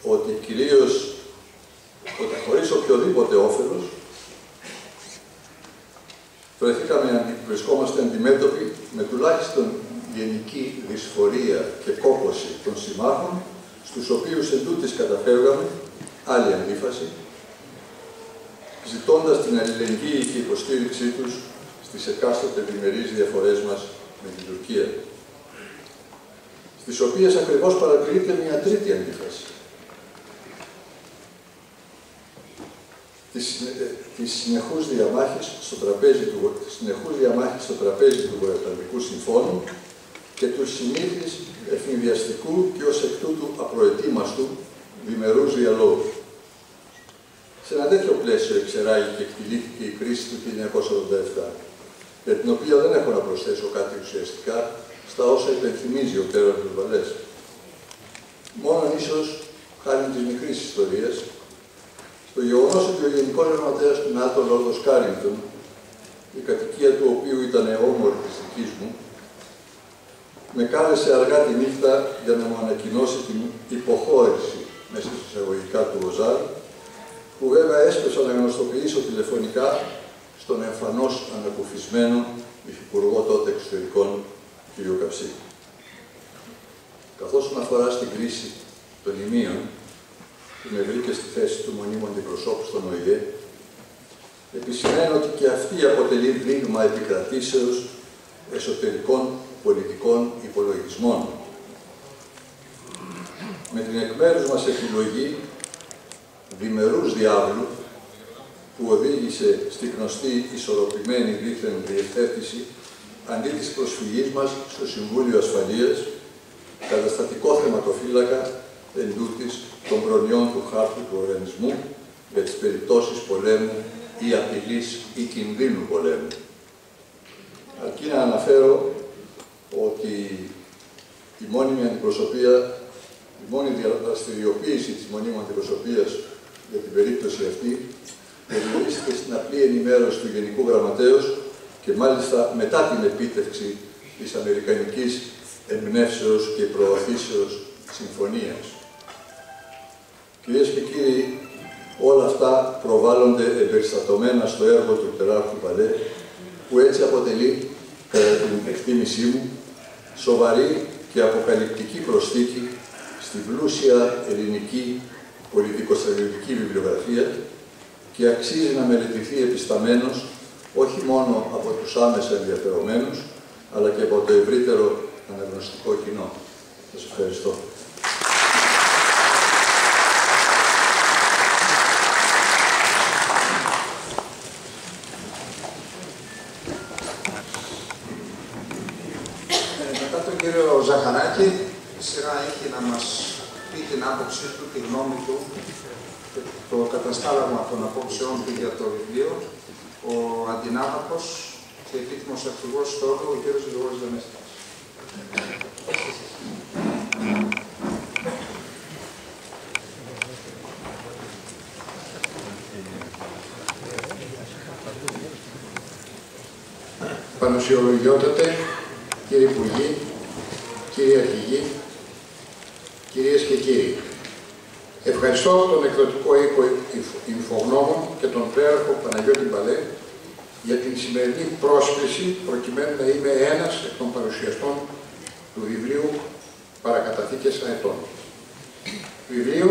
ότι κυρίως χωρίς οποιοδήποτε όφελος βρισκόμαστε αντιμέτωποι με τουλάχιστον γενική δυσφορία και κόπωση των συμμάχων, στους οποίους εντούτοις καταφεύγαμε, άλλη αντίφαση, ζητώντας την αλληλεγγύη και υποστήριξή τους στις εκάστοτε διμερείς διαφορές μας με την Τουρκία, στις οποίες ακριβώς παρατηρείται μια τρίτη αντίφαση. Τη συνεχούς διαμάχης στο τραπέζι του Βορειοατλαντικού Συμφώνου και του συνήθις ευνηδιαστικού και ως εκ τούτου απροετοίμαστου διμερούς διαλόγου. Σε ένα τέτοιο πλαίσιο εξεράγει και εκτιλήθηκε η κρίση του 1987, για την οποία δεν έχω να προσθέσω κάτι ουσιαστικά στα όσα υπενθυμίζει ο Τέρος Βαλές. Μόνον ίσως, χάρη της μικρής ιστορίας, το γεγονός ότι ο Γενικός Γραμματέας του ΝΑΤΟ, Λόρδος Κάρινγκτον, η κατοικία του οποίου ήταν όμορφη της δικής μου, με κάλεσε αργά τη νύχτα για να μου ανακοινώσει την υποχώρηση μέσα στις εισαγωγικά του ΟΖΑΡ, που βέβαια έσπεσα να γνωστοποιήσω τηλεφωνικά στον εμφανώς ανακουφισμένο υφυπουργό τότε εξωτερικών κ. Καψί. Καθώς αφορά στην κρίση των ημείων, που με βρήκε στη θέση του μονίμου αντιπροσώπου στον ΟΗΕ, επισημαίνω ότι και αυτή αποτελεί δείγμα επικρατήσεως εσωτερικών πολιτικών υπολογισμών. Με την εκ μέρους μας επιλογή διμερούς διάβλου, που οδήγησε στη γνωστή ισορροπημένη δίθεν διευθέτηση αντί της προσφυγής μας στο Συμβούλιο Ασφαλείας, καταστατικό θεματοφύλακα εντούτοις των προνοιών του χάρτου του οργανισμού για τις περιπτώσεις πολέμου ή απειλής ή κινδύνου πολέμου. Αρκεί να αναφέρω ότι η μόνιμη αντιπροσωπεία, η μόνη δραστηριοποίηση της μονίμου αντιπροσωπείας για την περίπτωση αυτή περιορίστηκε στην απλή ενημέρωση του Γενικού Γραμματέως και μάλιστα μετά την επίτευξη της Αμερικανικής εμπνεύσεως και προωθήσεως συμφωνίας. Κυρίες και κύριοι, όλα αυτά προβάλλονται εμπεριστατωμένα στο έργο του τεράρχου Βαλέ, που έτσι αποτελεί, κατά την εκτίμησή μου, σοβαρή και αποκαλυπτική προσθήκη στη πλούσια ελληνική πολιτικοστρατιωτική βιβλιογραφία και αξίζει να μελετηθεί επισταμένος όχι μόνο από τους άμεσα ενδιαφερομένους, αλλά και από το ευρύτερο αναγνωστικό κοινό. Σας ευχαριστώ. Μετά τον κύριο Ζαχαράκη, η σειρά έχει να μας πει την άποψή του, τη γνώμη του, το καταστάλαγμα των απόψεών του για το βιβλίο, ο αντινάμαρχος και επίτιμος αρχηγός του όρου, ο κ. Γρηγόρης Δεμέστρας. Πανουσιολογιότατε, κύριε Υπουργοί, κύριοι Αρχηγοί, κυρίες και κύριοι. Ευχαριστώ τον εκδοτικό οίκο Ινφογνώμων και τον πρέαρχο Παναγιώτη Μπαλέ για την σημερινή πρόσκληση προκειμένου να είμαι ένας εκ των παρουσιαστών του βιβλίου Παρακαταθήκες Αετών. Βιβλίο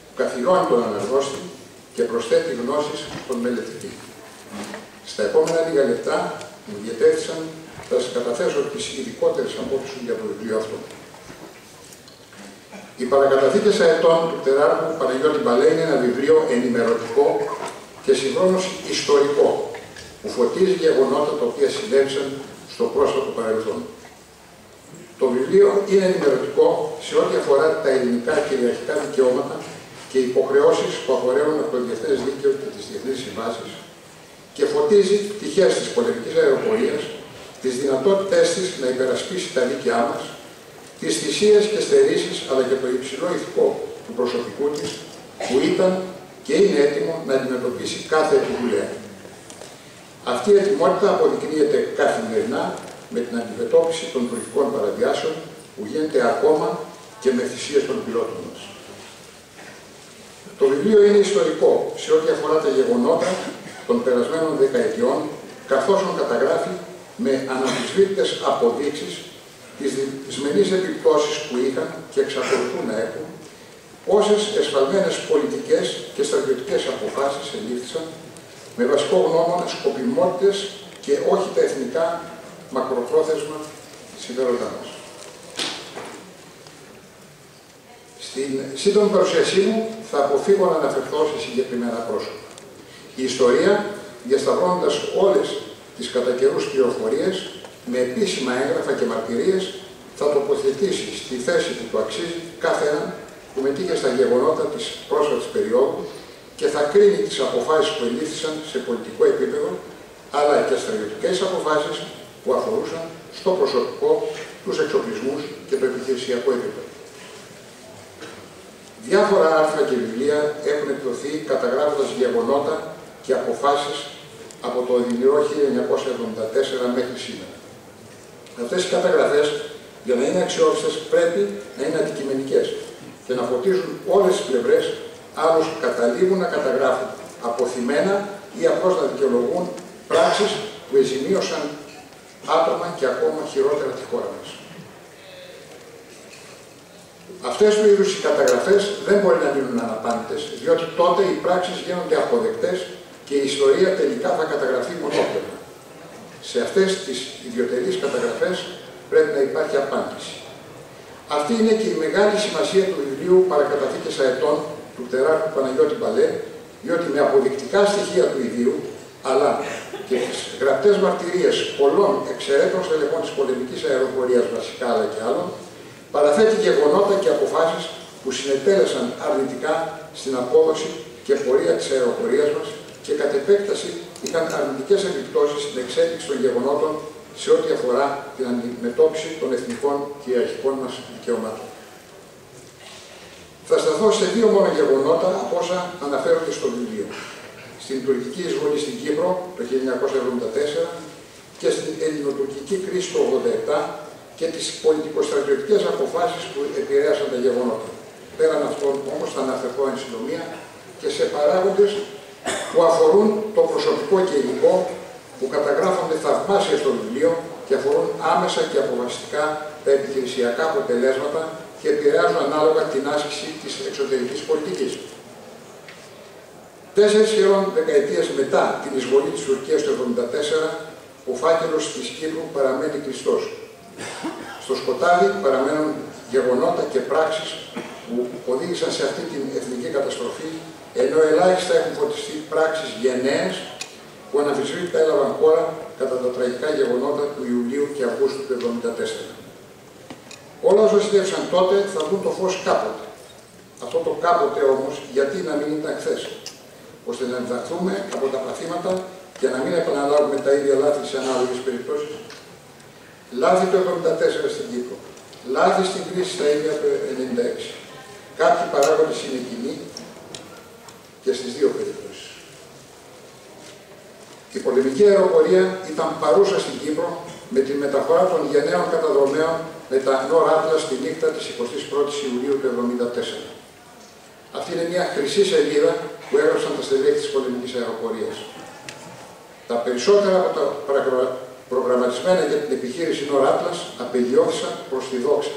που καθυλώνει τον αναγνώστη και προσθέτει γνώσεις στον μελετητή. Στα επόμενα λίγα λεπτά μου διετέθησαν θα σας καταθέσω τις ειδικότερες απόψεις για το βιβλίο αυτό. Οι Παρακαταθήκες Αετών του πτεράρχου Παναγιώτη Μπαλέ είναι ένα βιβλίο ενημερωτικό και συγχρόνως ιστορικό, που φωτίζει γεγονότα τα οποία συνέβησαν στο πρόσφατο παρελθόν. Το βιβλίο είναι ενημερωτικό σε ό,τι αφορά τα ελληνικά κυριαρχικά δικαιώματα και υποχρεώσεις που απορρέουν από το διεθνές δίκαιο και τις διεθνείς συμβάσεις και φωτίζει πτυχές της πολεμικής αεροπορίας, τις δυνατότητές της να υπερασπίσει τα δίκαιά μας, τις θυσίες και στερήσεις αλλά και το υψηλό ηθικό του προσωπικού της που ήταν και είναι έτοιμο να αντιμετωπίσει κάθε επιβουλέα. Αυτή η ετοιμότητα αποδεικνύεται καθημερινά με την αντιμετώπιση των τουρκικών παραβιάσεων που γίνεται ακόμα και με θυσίες των πιλότων μας. Το βιβλίο είναι ιστορικό σε ό,τι αφορά τα γεγονότα των περασμένων δεκαετιών, καθώς καταγράφει με αναμφισβήτητες αποδείξεις τις δυσμενείς επιπτώσεις που είχαν και εξακολουθούν να έχουν, όσες εσφαλμένες πολιτικές και στρατιωτικές αποφάσεις ελήφθησαν με βασικό γνώμονα σκοπιμότητες και όχι τα εθνικά μακροπρόθεσμα συμφέροντά μας. Στην σύντομη παρουσίασή μου θα αποφύγω να αναφερθώ σε συγκεκριμένα πρόσωπα. Η ιστορία, διασταυρώνοντας όλες τις κατά καιρούς πληροφορίες με επίσημα έγγραφα και μαρτυρίες, θα τοποθετήσει στη θέση που του αξίζει κάθε έναν που μετήχε στα γεγονότα της πρόσφατης περίοδου και θα κρίνει τις αποφάσεις που ελήφθησαν σε πολιτικό επίπεδο, αλλά και στρατιωτικές αποφάσεις που αφορούσαν στο προσωπικό, τους εξοπλισμούς και το επιχειρησιακό επίπεδο. Διάφορα άρθρα και βιβλία έχουν εκδοθεί καταγράφοντας γεγονότα και αποφάσεις από το οδυνηρό 1974 μέχρι σήμερα. Αυτές οι καταγραφές, για να είναι αξιόπιστες, πρέπει να είναι αντικειμενικές και να φωτίζουν όλες τις πλευρές, άλλως καταλήγουν να καταγράφουν αποθυμένα ή απλώς να δικαιολογούν πράξεις που εζημίωσαν άτομα και ακόμα χειρότερα τη χώρα μας. Αυτές του είδους οι καταγραφές δεν μπορεί να μείνουν αναπάντητες, διότι τότε οι πράξεις γίνονται αποδεκτές και η ιστορία τελικά θα καταγραφεί μονόπλευρα. Σε αυτές τις ιδιωτερείς καταγραφές πρέπει να υπάρχει απάντηση. Αυτή είναι και η μεγάλη σημασία του βιβλίου Παρακαταθήκες Αετών του πτεράρχου Παναγιώτη Μπαλέ, διότι με αποδεικτικά στοιχεία του ιδίου, αλλά και τις γραπτές μαρτυρίες πολλών εξαιρέτων στελεχών της πολεμικής αεροπορίας βασικά αλλά και άλλων, παραθέτει γεγονότα και αποφάσεις που συνετέλεσαν αρνητικά στην απόδοση και πορεία της αεροπορίας μας και κατ' επέκταση είχαν αρνητικές επιπτώσεις στην εξέλιξη των γεγονότων σε ό,τι αφορά την αντιμετώπιση των εθνικών και ιεραρχικών μας δικαιωμάτων. Θα σταθώ σε δύο μόνο γεγονότα από όσα αναφέρονται στο βιβλίο. Στην τουρκική εισβολή στην Κύπρο το 1974 και στην ελληνοτουρκική κρίση το 1987 και τις πολιτικοστρατιωτικές αποφάσεις που επηρέασαν τα γεγονότα. Πέραν αυτών όμως θα αναφερθώ εν συντομία και σε παράγοντες που αφορούν το προσωπικό και υλικό που καταγράφονται θαυμάσια στο βιβλίο και αφορούν άμεσα και αποφασιστικά τα επιχειρησιακά αποτελέσματα και επηρεάζουν ανάλογα την άσκηση της εξωτερικής πολιτικής. 4 σχεδόν δεκαετίες μετά την εισβολή της Τουρκίας το 1974, ο φάκελος της Κύπρου παραμένει κλειστός. Στο σκοτάδι παραμένουν γεγονότα και πράξεις που οδήγησαν σε αυτή την εθνική καταστροφή, ενώ ελάχιστα έχουν φωτιστεί πράξεις γενναίες που αναμφισβήτητα έλαβαν χώρα κατά τα τραγικά γεγονότα του Ιουλίου και Αυγούστου του 1974. Όλα όσα συνέβησαν τότε θα δουν το φως κάποτε, Αυτό το κάποτε όμως, γιατί να μην ήταν χθες, ώστε να διδαχθούμε από τα παθήματα και να μην επαναλάβουμε τα ίδια λάθη σε ανάλογες περιπτώσεις. Λάθη το 1974 στην Κύπρο, λάθη στην κρίση στα ίδια το 1996. Κάποιοι παράγοντες είναι κοινοί και στις δύο περιπτώσεις. Η πολεμική αεροπορία ήταν παρούσα στην Κύπρο με τη μεταφορά των γενναίων καταδρομέων με τα Nor Atlas τη νύχτα της 21ης Ιουλίου του 1974. Αυτή είναι μια χρυσή σελίδα που έγραψαν τα στελέχη της πολεμικής αεροπορίας. Τα περισσότερα από τα προγραμματισμένα για την επιχείρηση Nor Atlas απελειώθησαν προς τη δόξα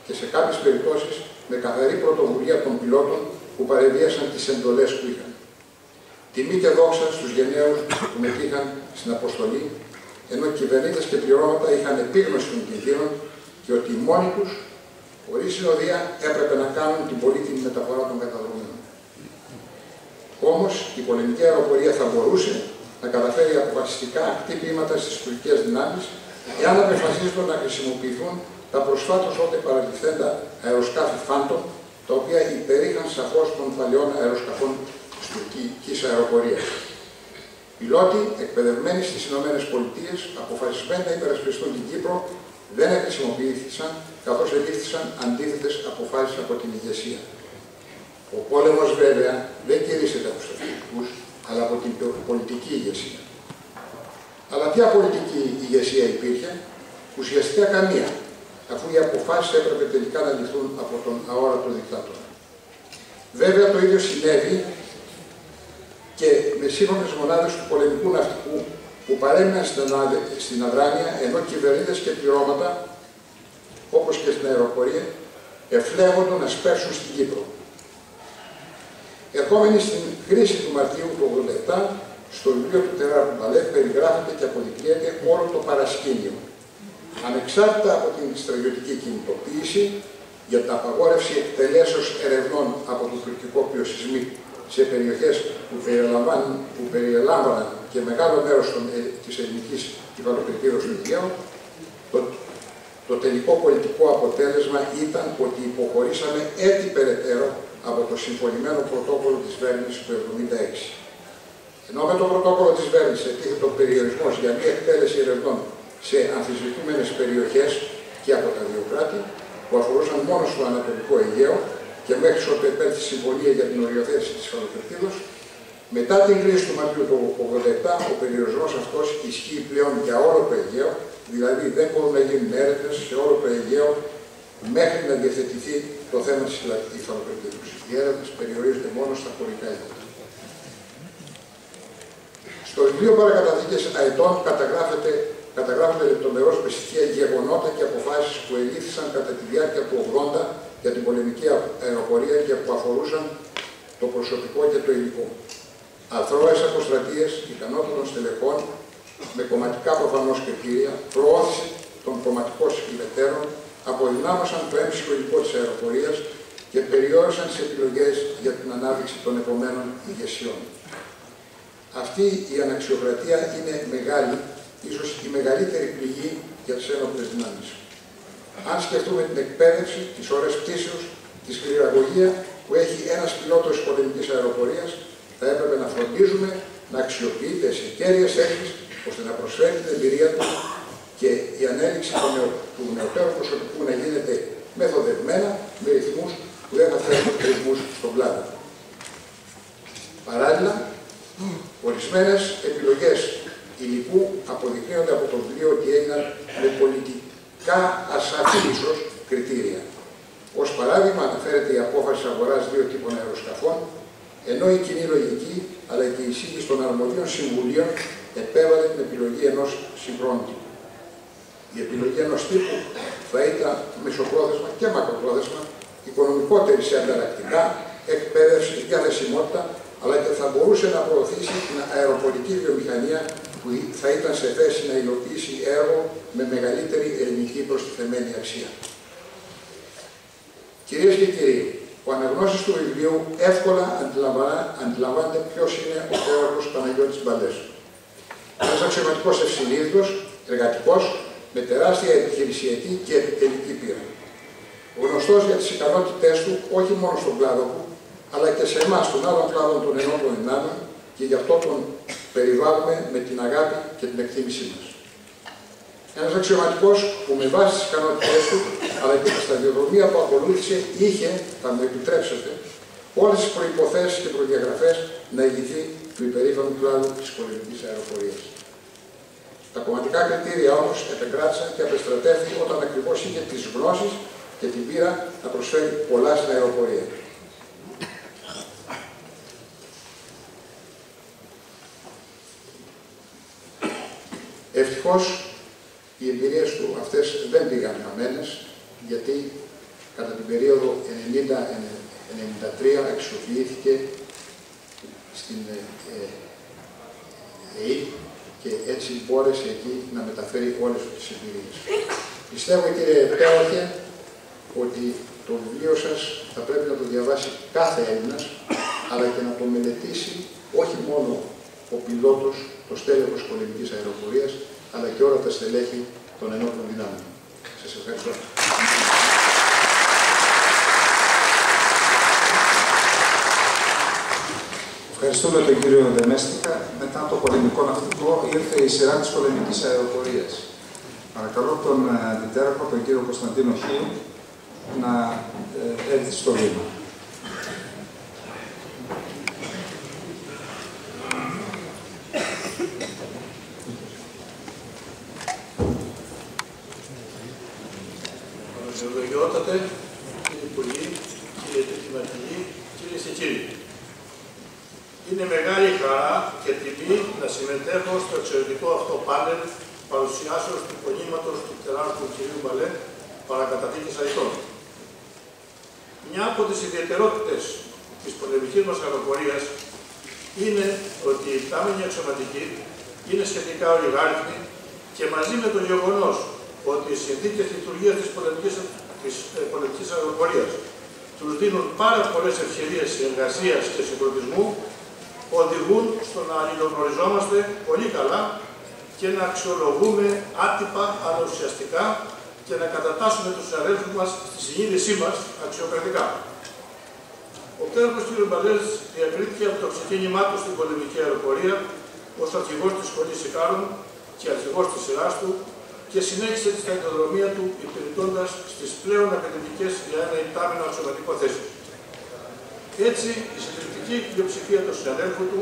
και σε κάποιες περιπτώσεις με καθαρή πρωτοβουλία των πιλότων που παρεβίασαν τις εντολές που είχαν. Τιμή και δόξα στους γενναίους που μετήχαν στην αποστολή, ενώ κυβερνήτες και πληρώματα είχαν επίγνωση των κινδύνων και ότι μόνοι τους, χωρίς συνοδεία, έπρεπε να κάνουν την πολύτιμη μεταφορά των καταδρομών. Όμως, η πολεμική αεροπορία θα μπορούσε να καταφέρει αποφασιστικά χτυπήματα στις τουρκικές δυνάμεις, εάν αποφασίζονταν να χρησιμοποιηθούν τα προσφάτως τότε παραληφθέντα αεροσκάφη Phantom, τα οποία υπερήχαν σαφώς των παλαιών αεροσκαφών της τουρκικής αεροπορίας. Πιλότοι εκπαιδευμένοι στις ΗΠΑ, αποφασισμένοι να υπερασπιστούν την Κύπρο, δεν χρησιμοποιήθησαν, καθώς ελήφθησαν αντίθετες αποφάσεις από την ηγεσία. Ο πόλεμος βέβαια δεν κηρύσσεται από τους στρατιωτικούς, αλλά από την πολιτική ηγεσία. Αλλά ποια πολιτική ηγεσία υπήρχε? Ουσιαστικά καμία, αφού οι αποφάσεις έπρεπε τελικά να ληφθούν από τον αόρατο δικτάτορα. Βέβαια το ίδιο συνέβη και με σύγχρονες μονάδες του πολεμικού ναυτικού που παρέμειναν στην αδράνεια, ενώ κυβερνήτες και πληρώματα, όπως και στην αεροπορία, εφλέγονται να σπέρσουν στην Κύπρο. Ερχόμενοι στην κρίση του Μαρτίου του 1987, στο βιβλίο του Τεράρου Μπαλέ περιγράφεται και αποδεικνύεται όλο το παρασκήνιο. Ανεξάρτητα από την στρατιωτική κινητοποίηση για την απαγόρευση εκτελέσεως ερευνών από το τουρκικό πλειοσυσμί σε περιοχές που περιελάμβαναν και μεγάλο μέρος της ελληνικής κεφαλοπερκίδος του Αιγαίου, το τελικό πολιτικό αποτέλεσμα ήταν ότι υποχωρήσαμε έτη περαιτέρω από το συμφωνημένο πρωτόκολλο της Βέρνης του 1976. Ενώ με το πρωτόκολλο της Βέρνης ετίθεται ο περιορισμός για μη εκτέλεση ερευνών σε αμφισβητούμενες περιοχές και από τα δύο κράτη, που αφορούσαν μόνο στο Ανατολικό Αιγαίο και μέχρι ότου επέλθει συμφωνία για την οριοθέτηση της Κεφαλοπερκίδος, μετά την κρίση του Μαρτίου του 1987, ο περιορισμός αυτός ισχύει πλέον για όλο το Αιγαίο, δηλαδή δεν μπορούν να γίνουν έρευνες σε όλο το Αιγαίο μέχρι να διευθετηθεί το θέμα της Κεφαλοπερκίδος. Οι έρευνες περιορίζονται μόνο στα χωρικά ύδατα. Στο βιβλίο Παρακαταθήκες Αετών καταγράφονται λεπτομερώς με στοιχεία γεγονότα και αποφάσεις που ελήφθησαν κατά τη διάρκεια του 1980 για την πολεμική αεροπορία και που αφορούσαν το προσωπικό και το υλικό. Αθρώες αποστρατείες ικανότατων στελεχών με κομματικά προφανώς κριτήρια, προώθηση των κομματικών συγκλητέρων, αποδυνάμωσαν το έμψυχο υλικό της αεροπορίας και περιόρισαν τις επιλογές για την ανάπτυξη των επομένων ηγεσιών. Αυτή η αναξιοκρατία είναι μεγάλη, ίσως η μεγαλύτερη πληγή για τις ένοπλες δυνάμεις. Αν σκεφτούμε την εκπαίδευση, τις ώρες πτήσεως, τη σκληραγωγία που έχει ένας πιλότος της πολεμικής αεροπορίας, θα έπρεπε να φροντίζουμε να αξιοποιείται σε κέρυες θέσεις, ώστε να προσφέρει την εμπειρία του και η ανέλυξη του νεωτέρου προσωπικού να γίνεται μεθοδευμένα με ρυθμούς που δεν θα φέρουν ρυθμούς στον κλάδο. Παράλληλα, ορισμένες επιλογές υλικού αποδεικνύονται από το βιβλίο ότι έγιναν με πολιτικά ασαφή ίσως κριτήρια. Ως παράδειγμα αναφέρεται η απόφαση αγοράς δύο τύπων αεροσκαφών, ενώ η κοινή λογική αλλά και η εισήγηση των αρμοδίων συμβουλίων επέβαλε την επιλογή ενός συγχρόνου τύπου. Η επιλογή ενός τύπου θα ήταν μεσοπρόθεσμα και μακροπρόθεσμα οικονομικότερη σε ανταλλακτικά, εκπαίδευση και διαθεσιμότητα, αλλά και θα μπορούσε να προωθήσει την αεροπορική βιομηχανία που θα ήταν σε θέση να υλοποιήσει έργο με μεγαλύτερη ελληνική προστιθεμένη αξία. Κυρίες και κύριοι, ο αναγνώστης του βιβλίου εύκολα αντιλαμβάνεται ποιος είναι ο Τέορκος Παναγιώτης Μπαλές. Ένας αξιωματικός ευσυνείδητος, εργατικός, με τεράστια επιχειρησιακή και επιτελική πείρα. Ο γνωστός για τις ικανότητές του όχι μόνο στον κλάδο του, αλλά και σε εμάς των άλλων κλάδων των ενόπλων δυνάμεων, και γι' αυτό τον περιβάλλουμε με την αγάπη και την εκτίμησή μας. Ένας αξιωματικός που με βάση τις ικανότητές του, αλλά και τη σταδιοδρομία που ακολούθησε, είχε, θα μου επιτρέψετε, όλες τις προϋποθέσεις και προδιαγραφές να ηγηθεί του υπερήφανου κλάδου της πολεμικής αεροπορίας. Τα κομματικά κριτήρια όμως επεκράτησαν και απεστρατεύθη όταν ακριβώς είχε τις γνώσεις και την πείρα να προσφέρει πολλά στην αεροπορία. Ευτυχώς οι εμπειρίες του αυτές δεν πήγαν χαμένες, γιατί κατά την περίοδο 90-93 εξοφλήθηκε στην ΕΕ και έτσι μπόρεσε εκεί να μεταφέρει όλες τις εμπειρίες. Πιστεύω, κύριε Πέορχε, ότι το βιβλίο σας θα πρέπει να το διαβάσει κάθε Έλληνας, αλλά και να το μελετήσει όχι μόνο ο πιλότος, το στέλεχος πολεμικής αεροπορίας, αλλά και όλα τα στελέχη των ενόπλων δυνάμεων. Σας ευχαριστώ. Ευχαριστούμε τον κύριο Δεμέστικα. Μετά το πολεμικό ναυτικό ήρθε η σειρά της πολεμικής αεροπορίας. Παρακαλώ τον αντιτέραχο, τον κύριο Κωνσταντίνο Χίου, να έρθει στο βήμα. Παναγιώτατε, κύριε Υπουργοί, κύριε Τεχνηματικοί, κυρίες και κύριοι. Είναι μεγάλη χαρά και τιμή να συμμετέχω στο εξαιρετικό αυτό πάνελ παρουσιάσεως του πονήματος του πτεράρχου κ. Μπαλέ, παρακαταθήκης αητών. Μια από τις ιδιαιτερότητες της πολεμικής μας αεροπορίας είναι ότι οι υπτάμενοι αξιωματικοί είναι σχετικά ολιγάριθμοι και μαζί με το γεγονός ότι οι συνθήκες λειτουργίας της πολεμικής αεροπορίας τους δίνουν πάρα πολλές ευκαιρίες εργασίας και συγκροτισμού, οδηγούν στο να αλληλογνωριζόμαστε πολύ καλά και να αξιολογούμε άτυπα αλλά ουσιαστικά και να κατατάσσουμε τους συναδέλφους μας στη συνείδησή μας αξιοκρατικά. Ο πτέραχος κ. Μπαλές διακρίθηκε από το ξεκίνημά του στην πολεμική αεροπορία ως αρχηγός της σχολής Ικάρων και αρχηγός της σειράς του και συνέχισε τη σταδιοδρομία του υπηρετώντας στις πλέον ακαδημικές για ένα υπτάμενο αξιωματικό θέση. Έτσι, η συντριπτική πλειοψηφία των συναδέλφων του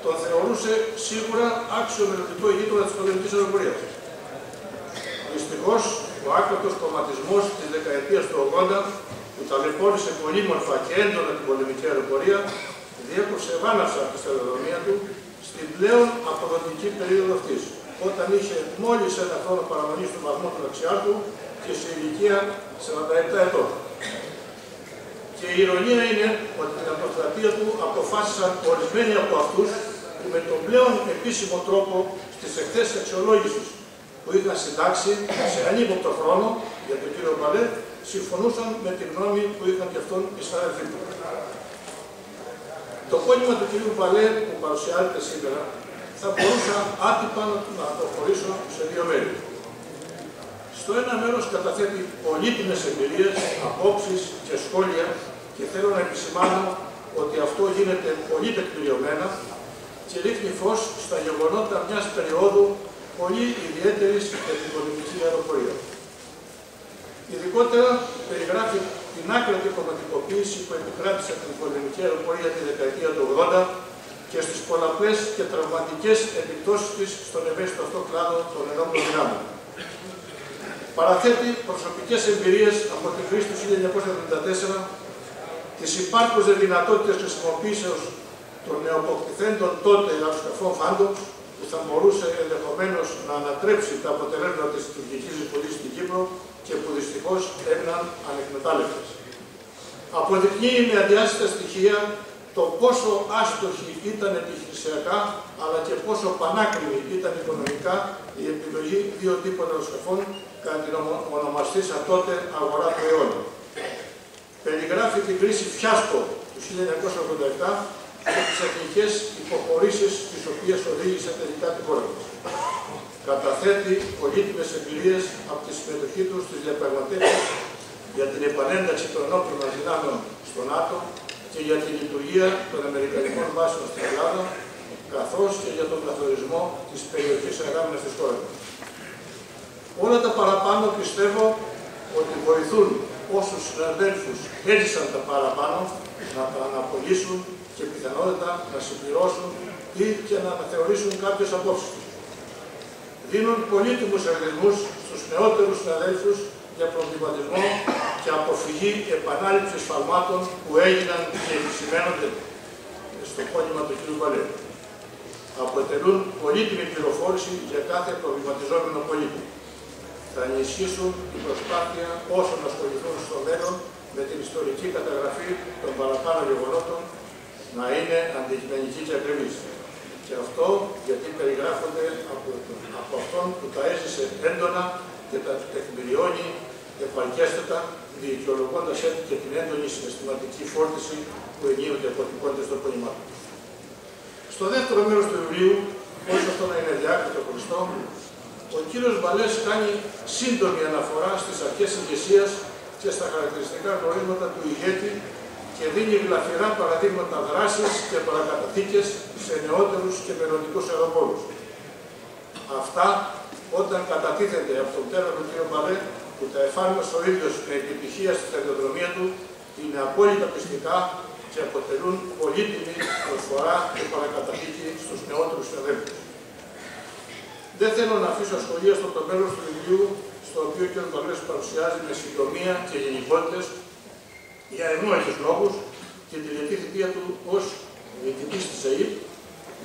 τον θεωρούσε σίγουρα άξιο μελλοντικό ηγείτονα της πολεμικής αεροπορίας. Δυστυχώς, ο άκρατος κομματισμός της δεκαετίας του 80, που ταλαιπώρησε πολύμορφα και έντονα την πολεμική αεροπορία, διέκοψε βάναυσα τη σταδιοδρομία του στην πλέον αποδοτική περίοδο αυτής, όταν είχε μόλις ένα χρόνο παραμονή του βαθμού του Δαξιάρτου και σε ηλικία 47 ετών. Και η ηρωνία είναι ότι την αυτοκρατία του αποφάσισαν ορισμένοι από αυτούς που με τον πλέον επίσημο τρόπο στις εκθέσεις αξιολόγησης που είχαν συντάξει σε ανύποπτο χρόνο για τον κύριο Μπαλέ, συμφωνούσαν με τη γνώμη που είχαν και αυτόν οι συνάδελφοί του. Το πόνημα του κύριου Μπαλέ που παρουσιάζεται σήμερα θα μπορούσα άτυπα να το χωρίσω σε δύο μέρη. Στο ένα μέρος καταθέτει πολύτιμες εμπειρίες, απόψεις και σχόλια και θέλω να επισημάνω ότι αυτό γίνεται πολύ τεκμηριωμένα και ρίχνει φως στα γεγονότα μιας περίοδου πολύ ιδιαίτερης για την πολεμική αεροπορία. Ειδικότερα περιγράφει την άκρατη κομματικοποίηση που επικράτησε την πολεμική αεροπορία τη δεκαετία του 80 και στις πολλαπλές και τραυματικές επιπτώσεις της στον ευαίσθητο αυτό κλάδο των ενόπλων δυνάμεων. Παραθέτει προσωπικές εμπειρίες από την κρίση του 1974, τις υπάρχουσες δυνατότητες χρησιμοποίησεως των νεοποκτηθέντων τότε αεροσκαφών Phantom, που θα μπορούσε ενδεχομένως να ανατρέψει τα αποτελέσματα της τουρκικής εισβολής στην Κύπρο και που δυστυχώς έμειναν ανεκμετάλλευτες. Αποδεικνύει με αδιάστατα στοιχεία το πόσο άστοχη ήταν επιχειρησιακά, αλλά και πόσο πανάκριβη ήταν οικονομικά η επιλογή δύο τύπων αεροσκαφών κατά την ονομαστήσα τότε αγορά του αιώνα. Περιγράφει την κρίση φιάσκο του 1987 και τις εθνικές υποχωρήσεις τις οποίες οδήγησε τελικά την χώρα μας. Καταθέτει πολύτιμες εμπειρίες από τη συμμετοχή του στις διαπραγματεύσεις για την επανένταξη των ενόπλων δυνάμεων στο ΝΑΤΟ και για τη λειτουργία των Αμερικανικών βάσεων στην Ελλάδα, καθώς και για τον καθορισμό της περιοχής αγάμινας της χώρας μας. Όλα τα παραπάνω πιστεύω ότι βοηθούν όσους συναδέλφους έζησαν τα παραπάνω να τα αναπολύσουν και πιθανότητα να συμπληρώσουν ή και να αναθεωρήσουν κάποιες απόψεις τους. Δίνουν πολύτιμους εργασμούς στους νεότερους συναδέλφους για προβληματισμό και αποφυγή επανάληψης σφαλμάτων που έγιναν και επισημαίνονται στο πόνημα του κ. Βαλέου. Αποτελούν πολύτιμη πληροφόρηση για κάθε προβληματιζόμενο πολίτη. Θα ενισχύσουν την προσπάθεια όσων ασχοληθούν στο μέλλον με την ιστορική καταγραφή των παραπάνω γεγονότων να είναι αντικειμενική και ακριβής. Και αυτό γιατί περιγράφονται από αυτόν που τα έζησε έντονα και τα τεκμηριώνει επαρκέστατα, δικαιολογώντας έτσι και την έντονη συναισθηματική φόρτιση που ενίοτε αποτυπώνεται στο πόνημά του. Στο δεύτερο μέρος του βιβλίου, χωρίς αυτό να είναι διάκριτο χωριστό, ο κύριος Μπαλές κάνει σύντομη αναφορά στις αρχές ηγεσίας και στα χαρακτηριστικά γνωρίσματα του ηγέτη και δίνει γλαφυρά παραδείγματα δράσης και παρακαταθήκες σε νεότερους και μελλοντικούς αεροπόρους. Αυτά, όταν κατατίθενται από τον τέρα του κ. Μπαλέ, που τα εφάρμοσε ο ίδιος με επιτυχία στη σταδιοδρομία του, είναι απόλυτα πιστικά και αποτελούν πολύτιμη προσφορά και παρακαταθήκη στους νεότερους συναδέλφους. Δεν θέλω να αφήσω ασχολία στο το μέλος του βιβλίου, στο οποίο ο κ. Μπαλές παρουσιάζει με συντομία και γενικότητες για ευνόητους λόγους την τελετή θητεία του ως διοικητής της ΕΕΠ,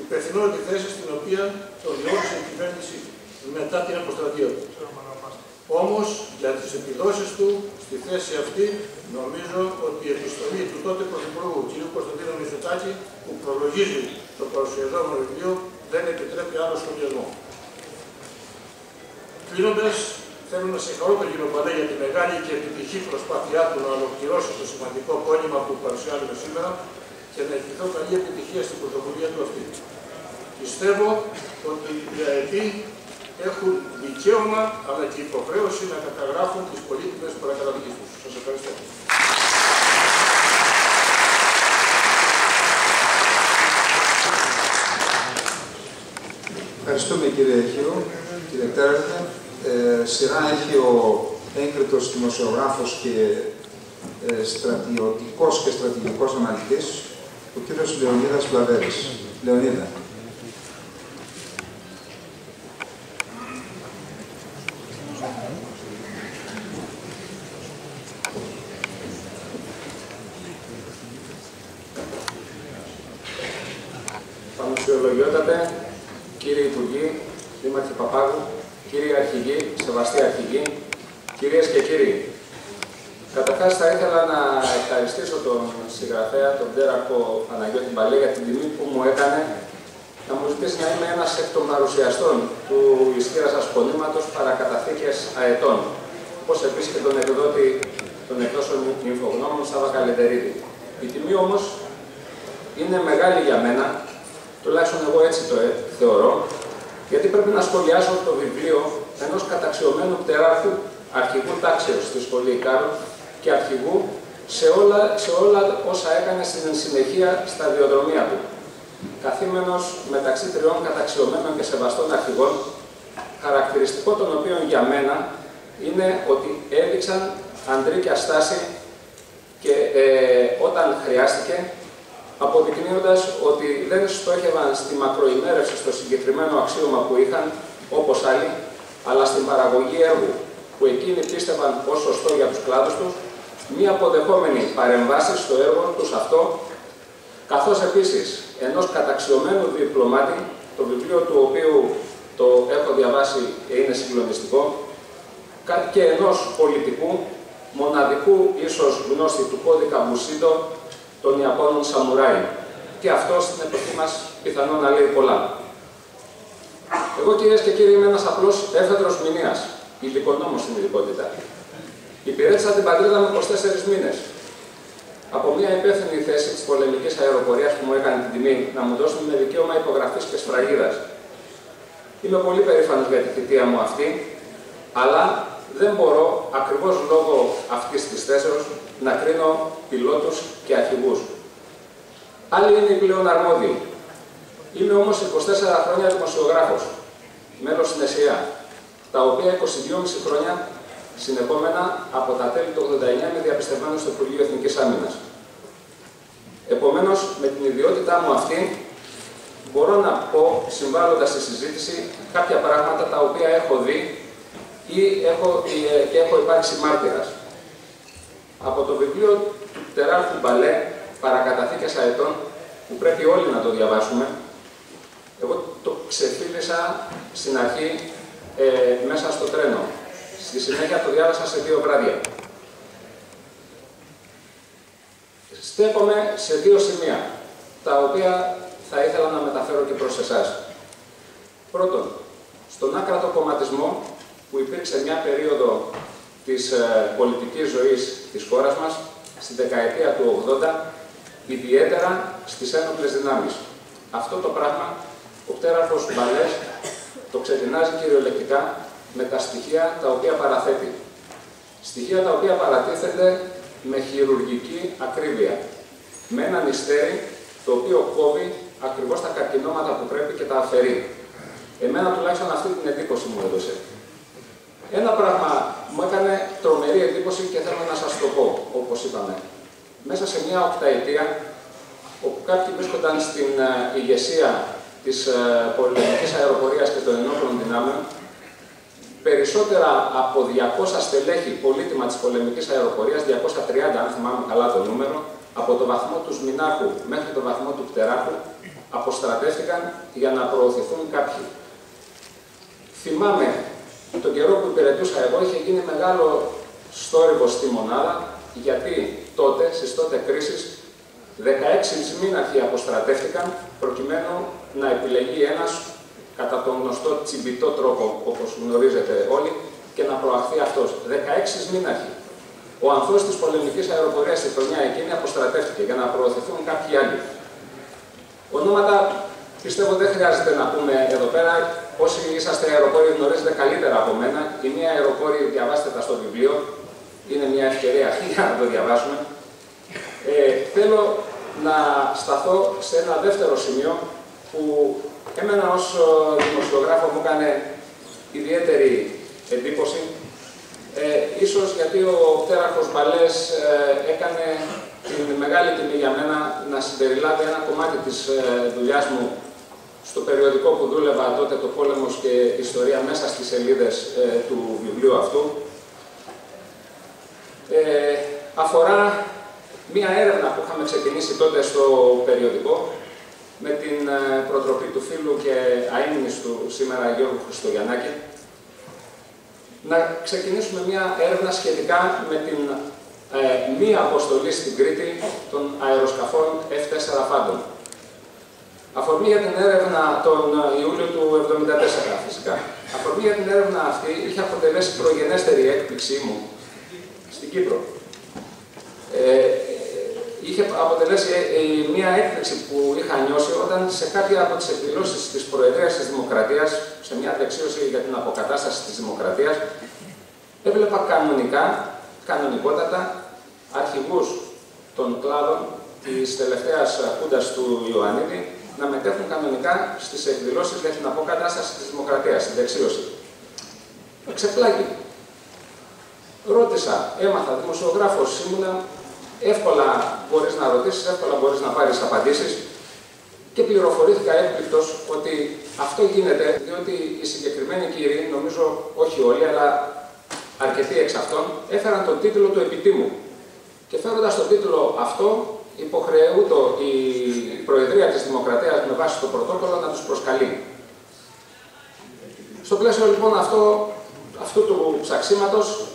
υπευθυνότητα θέση στην οποία τον διόρισε η κυβέρνηση μετά την αποστρατεία του. Όμως, για τις επιδόσεις του στη θέση αυτή, νομίζω ότι η επιστολή του τότε Πρωθυπουργού κ. Κωνσταντίνου Μητσοτάκη, που προλογίζει το παρουσιαζόμενο βιβλίο, δεν επιτρέπει άλλο σχολιασμό. Κλείνοντας, θέλω να συγχαρώ τον κ. Μπαλέ για τη μεγάλη και επιτυχή προσπάθειά του να ολοκληρώσει το σημαντικό πόνημα που παρουσιάζουμε σήμερα και να ευχηθώ καλή επιτυχία στην πρωτοβουλία του αυτή. Πιστεύω ότι οι ΑΕΠ έχουν δικαίωμα αλλά και υποχρέωση να καταγράφουν τις πολύτιμες παρακαταθήκες τους. Σας ευχαριστώ. Ευχαριστούμε κύριε Χίου, κύριε Τέρνε. Σειρά έχει ο έγκριτος δημοσιογράφος και στρατιωτικός και στρατηγικός αναλυτής, ο κύριος Λεωνίδας Βλαβέρης. Λεωνίδα. Πανουσιολογιότατε, κύριε Υπουργοί, Δήμαρχε Παπάγου, κύριοι Αρχηγοί, σεβαστοί Αρχηγοί, κυρίες και κύριοι. Καταρχάς θα ήθελα να ευχαριστήσω τον συγγραφέα, τον πτέραρχο Παναγιώτη Μπαλέ, για την τιμή που μου έκανε να μου ζητήσει να είμαι ένας εκ των παρουσιαστών του ισχύρα σας πονήματος παρακαταθήκες αετών, όπως επίσης και τον εκδότη των εκδόσεων Νυμφογνώμων Σάβα Καλεντερίδη. Η τιμή όμως είναι μεγάλη για μένα, τουλάχιστον εγώ έτσι το θεωρώ, γιατί πρέπει να σχολιάσω το βιβλίο ενός καταξιωμένου πτεράρχου, αρχηγού τάξεως στη Σχολή Ικάρων και αρχηγού σε όλα όσα έκανε στην συνεχεία σταδιοδρομία του. Καθήμενος μεταξύ τριών καταξιωμένων και σεβαστών αρχηγών, χαρακτηριστικό των οποίων για μένα είναι ότι έδειξαν αντρίκια στάση και όταν χρειάστηκε, αποδεικνύοντας ότι δεν στόχευαν στη μακροημέρευση στο συγκεκριμένο αξίωμα που είχαν, όπως άλλοι, αλλά στην παραγωγή έργου που εκείνοι πίστευαν ως σωστό για τους κλάδους τους, μη αποδεχόμενοι παρεμβάσεις στο έργο τους αυτό, καθώς επίσης ενός καταξιωμένου διπλωμάτη, το βιβλίο του οποίου το έχω διαβάσει και είναι συγκλονιστικό, και ενός πολιτικού, μοναδικού ίσως γνώστη του κώδικα Μπουσίντο, των Ιαπώνων Σαμουράι. Και αυτό στην εποχή μας πιθανόν να λέει πολλά. Εγώ, κυρίες και κύριοι, είμαι ένας απλός έφεδρος μηνίας, ειδικονόμος στην ειδικότητα. Υπηρέτησα την πατρίδα μου 24 μήνες. Από μια υπεύθυνη θέση της πολεμικής αεροπορίας που μου έκανε την τιμή να μου δώσουν με δικαίωμα υπογραφής και σφραγίδας. Είμαι πολύ περήφανος για τη θητεία μου αυτή, αλλά δεν μπορώ, ακριβώς λόγω αυτής της θέσεως, να κρίνω πιλότους και αρχηγούς. Άλλοι είναι οι πλέον αρμόδιοι. Είμαι όμως 24 χρόνια δημοσιογράφος, μέλος στην ΕΣΥΑ, τα οποία 22,5 χρόνια συνεπόμενα από τα τέλη του 89 είμαι διαπιστευμένος στο Υπουργείο Εθνικής Άμυνας. Επομένως, με την ιδιότητά μου αυτή, μπορώ να πω, συμβάλλοντας στη συζήτηση, κάποια πράγματα τα οποία έχω δει και έχω υπάρξει μάρτυρας. Από το βιβλίο του Πτεράρχου Μπαλέ, «Παρακαταθήκες αετών», που πρέπει όλοι να το διαβάσουμε, εγώ το ξεφύλισα στην αρχή μέσα στο τρένο. Στη συνέχεια το διάβασα σε 2 βράδια. Στέκομαι σε 2 σημεία, τα οποία θα ήθελα να μεταφέρω και προς εσάς. Πρώτον, στον άκρατο κομματισμό που υπήρξε μια περίοδο της πολιτικής ζωής της χώρας μας, στη δεκαετία του 80, ιδιαίτερα στις ένοπλες δυνάμεις. Αυτό το πράγμα ο πτέραρχος Μπαλές το ξεκινάζει κυριολεκτικά με τα στοιχεία τα οποία παραθέτει. Στοιχεία τα οποία παρατίθενται με χειρουργική ακρίβεια. Με ένα νηστέρι το οποίο κόβει ακριβώς τα καρκινώματα που πρέπει και τα αφαιρεί. Εμένα τουλάχιστον αυτή την εντύπωση μου έδωσε. Ένα πράγμα μου έκανε τρομερή εντύπωση και θέλω να σας το πω, όπως είπαμε. Μέσα σε μια οκταετία, όπου κάποιοι βρίσκονταν στην ηγεσία της πολεμικής αεροπορίας και των ενόπλων δυνάμεων, περισσότερα από 200 στελέχη πολύτιμα της πολεμικής αεροπορίας, 230 αν θυμάμαι καλά το νούμερο, από το βαθμό του Σμινάρχου μέχρι το βαθμό του Πτεράρχου, αποστρατεύτηκαν για να προωθηθούν κάποιοι. Θυμάμαι, τον καιρό που υπηρετούσα εγώ, είχε γίνει μεγάλο στόρυβο στη μονάδα, γιατί τότε, στις τότε κρίσεις, 16 μήναχοι αποστρατεύτηκαν προκειμένου να επιλεγεί ένας κατά τον γνωστό τσιμπητό τρόπο, όπως γνωρίζετε όλοι, και να προαχθεί αυτός. 16 μήναχοι. Ο ανθός της πολεμικής αεροπορίας στη χρονιά εκείνη αποστρατεύτηκε για να προωθηθούν κάποιοι άλλοι. Ονόματα πιστεύω δεν χρειάζεται να πούμε εδώ πέρα. Όσοι είσαστε αεροπόροι γνωρίζετε καλύτερα από μένα. Η μία αεροπόροι, διαβάστε τα στο βιβλίο. Είναι μια ευκαιρία για να το διαβάσουμε. Θέλω να σταθώ σε ένα δεύτερο σημείο που εμένα ως δημοσιογράφο μου έκανε ιδιαίτερη εντύπωση. Ίσως γιατί ο πτέραρχος Μπαλές έκανε την μεγάλη τιμή για μένα να συμπεριλάβει ένα κομμάτι της δουλειάς μου στο περιοδικό που δούλευα τότε, το Πόλεμος και Ιστορία, μέσα στις σελίδες του βιβλίου αυτού. Αφορά μία έρευνα που είχαμε ξεκινήσει τότε στο περιοδικό με την προτροπή του φίλου και αείμνης του σήμερα Γιώργου Χριστογιαννάκη, να ξεκινήσουμε μία έρευνα σχετικά με την μία αποστολή στην Κρήτη των αεροσκαφών F4 Phantom. Αφορμή για την έρευνα τον Ιούλιο του 1974 φυσικά. Αφορμή για την έρευνα αυτή είχε αποτελέσει προγενέστερη έκπληξή μου στην Κύπρο. Είχε αποτελέσει μια έκπληξη που είχα νιώσει όταν σε κάποια από τις εκδηλώσεις της Προεδρίας της Δημοκρατίας, σε μια δεξίωση για την αποκατάσταση της Δημοκρατίας, έβλεπα κανονικότατα, αρχηγούς των κλάδων της τελευταίας χούντας του Ιωαννίδη να μετέχουν κανονικά στις εκδηλώσεις για την αποκατάσταση της Δημοκρατίας, στην δεξίωση. Ξεπλάγει. Ρώτησα, έμαθα, δημοσιογράφος ήμουνα, εύκολα μπορείς να ρωτήσεις, εύκολα μπορείς να πάρεις απαντήσεις και πληροφορήθηκα έκπληκτος ότι αυτό γίνεται διότι οι συγκεκριμένοι κύριοι, νομίζω όχι όλοι, αλλά αρκετοί εξ αυτών, έφεραν τον τίτλο του επιτήμου. Και φέροντας τον τίτλο αυτό, υποχρεούτο η Προεδρία της Δημοκρατίας με βάση το πρωτόκολλο να τους προσκαλεί. Στο πλαίσιο λοιπόν αυτού του ψαξίματος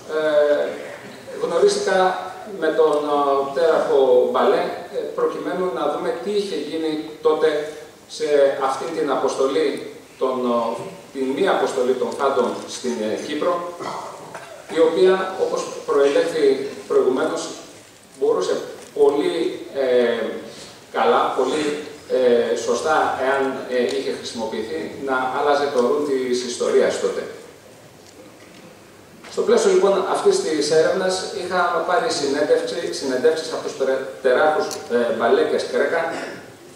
γνωρίστηκα με τον πτέραρχο Μπαλέ προκειμένου να δούμε τι είχε γίνει τότε σε αυτή την αποστολή, την μία αποστολή των Phantom στην Κύπρο, η οποία, όπως προελέχθη προηγουμένως, μπορούσε πολύ καλά, πολύ σωστά, εάν είχε χρησιμοποιηθεί, να άλλαζε το ρου της ιστορίας τότε. Στο Στο πλαίσιο λοιπόν αυτής της έρευνας είχα πάρει συνεντεύξεις από τους τεράρχους Μπαλέ και Σκρέκα,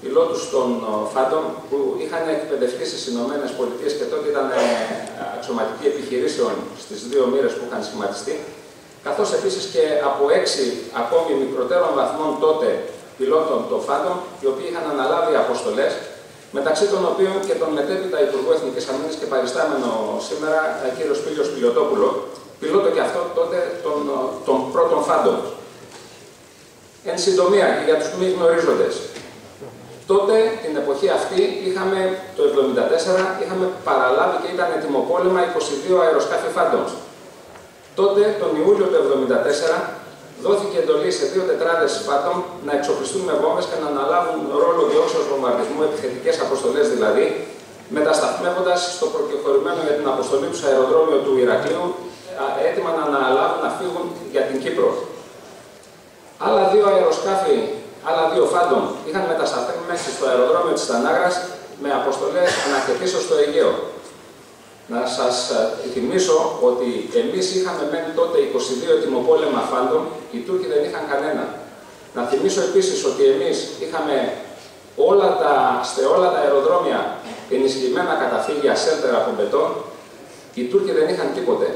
πιλότους των Phantom, που είχαν εκπαιδευτεί στις Ηνωμένες Πολιτείες και τότε ήταν αξιωματικοί επιχειρήσεων στις δύο μοίρες που είχαν σχηματιστεί, καθώς επίσης και από 6 ακόμη μικρότερων βαθμών τότε πιλότων των Phantom, οι οποίοι είχαν αναλάβει αποστολές, μεταξύ των οποίων και τον μετέπειτα Υπουργό Εθνικής Αμήνης και παριστάμενο σήμερα κύριο Σπύλιος Πιλιοτόπουλο, πιλότο και αυτό τότε των πρώτων Phantom. Εν συντομία και για τους μη γνωρίζοντες, τότε την εποχή αυτή το 1974 είχαμε παραλάβει και ήταν ετοιμοπόλεμα 22 αεροσκάφη Phantom. Τότε, τον Ιούλιο του 1974, δόθηκε εντολή σε 2 τετράδες Phantom να εξοπλιστούν με βόμβες και να αναλάβουν ρόλο διώξεως βομβαρδισμού, επιθετικές αποστολές δηλαδή, μετασταθμεύοντας στο προκεχωρημένο για την αποστολή του αεροδρόμιο του Ηρακλείου, έτοιμα να αναλάβουν να φύγουν για την Κύπρο. Άλλα 2 αεροσκάφη, άλλα 2 Phantom είχαν μετασταθεί μέσα στο αεροδρόμιο της Τανάγρας με αποστολές ανακαιτήσεως στο Αιγαίο. Να σας θυμίσω ότι εμείς είχαμε μεν τότε 22 ετοιμοπόλεμα Phantom, οι Τούρκοι δεν είχαν κανένα. Να θυμίσω επίσης ότι εμείς είχαμε σε όλα τα αεροδρόμια ενισχυμένα καταφύγια shelter από μπετόν, οι Τούρκοι δεν είχαν τίποτε.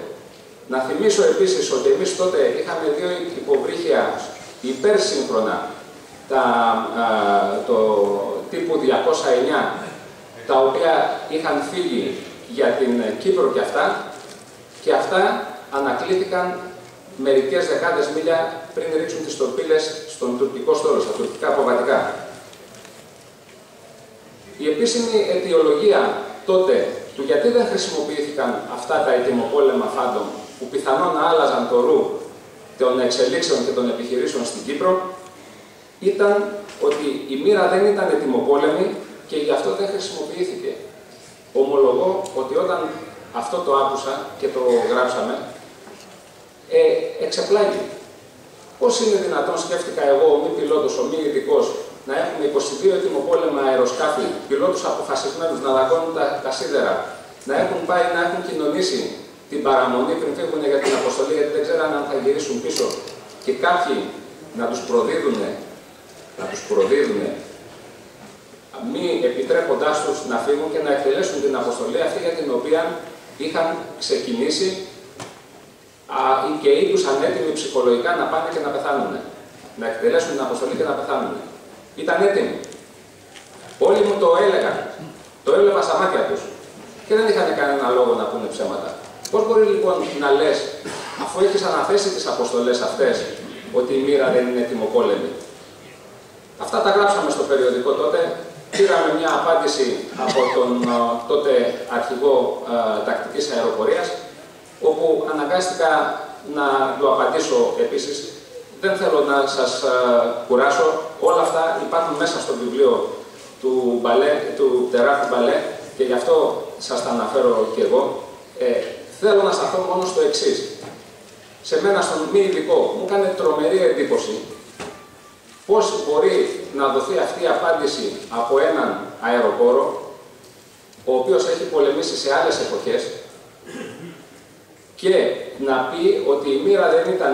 Να θυμίσω επίσης ότι εμείς τότε είχαμε 2 υποβρύχια υπερσύγχρονα, το τύπου 209, τα οποία είχαν φύγει για την Κύπρο και αυτά ανακλήθηκαν μερικές δεκάδες μίλια πριν ρίξουν τις τορπίλες στον τουρκικό στόλο, στα τουρκικά αποβατικά. Η επίσημη αιτιολογία τότε του γιατί δεν χρησιμοποιήθηκαν αυτά τα ετοιμοπόλεμα Phantom, που πιθανόν να άλλαζαν το ρου των εξελίξεων και των επιχειρήσεων στην Κύπρο, ήταν ότι η μοίρα δεν ήταν ετοιμοπόλεμη και γι' αυτό δεν χρησιμοποιήθηκε. Ομολογώ ότι όταν αυτό το άκουσα και το γράψαμε, εξεπλάγει. Πώς είναι δυνατόν, σκέφτηκα εγώ, ο μη πιλότος, ο μη ειδικός, να έχουμε 22 ετοιμοπόλεμα αεροσκάφη, πιλότους αποφασισμένους να δαγκώνουν τα σίδερα, να έχουν πάει να έχουν κοινωνήσει την παραμονή πριν φύγουν για την αποστολή, γιατί δεν ξέραν αν θα γυρίσουν πίσω, και κάποιοι να τους προδίδουν, μη επιτρέποντάς τους να φύγουν και να εκτελέσουν την αποστολή αυτή για την οποία είχαν ξεκινήσει και ήκουσαν έτοιμοι ψυχολογικά να πάνε και να πεθάνουν. Να εκτελέσουν την αποστολή και να πεθάνουν. Ήταν έτοιμοι. Όλοι μου το έλεγαν. Το έβλεπα στα μάτια τους. Και δεν είχαν κανένα λόγο να πούνε ψέματα. Πώς μπορεί λοιπόν να λες, αφού έχεις αναθέσει τις αποστολές αυτές, ότι η μοίρα δεν είναι ετοιμοπόλεμη? Αυτά τα γράψαμε στο περιοδικό τότε. Πήραμε μια απάντηση από τον τότε αρχηγό τακτικής αεροπορίας, όπου αναγκάστηκα να του απαντήσω επίσης. Δεν θέλω να σας κουράσω, όλα αυτά υπάρχουν μέσα στο βιβλίο του τεράρχου Μπαλέ και γι' αυτό σας τα αναφέρω και εγώ. Θέλω να σταθώ μόνο στο εξής. Σε μένα, στον μη ειδικό, μου έκανε τρομερή εντύπωση πώς μπορεί να δοθεί αυτή η απάντηση από έναν αεροπόρο, ο οποίος έχει πολεμήσει σε άλλες εποχές, και να πει ότι η μοίρα δεν ήταν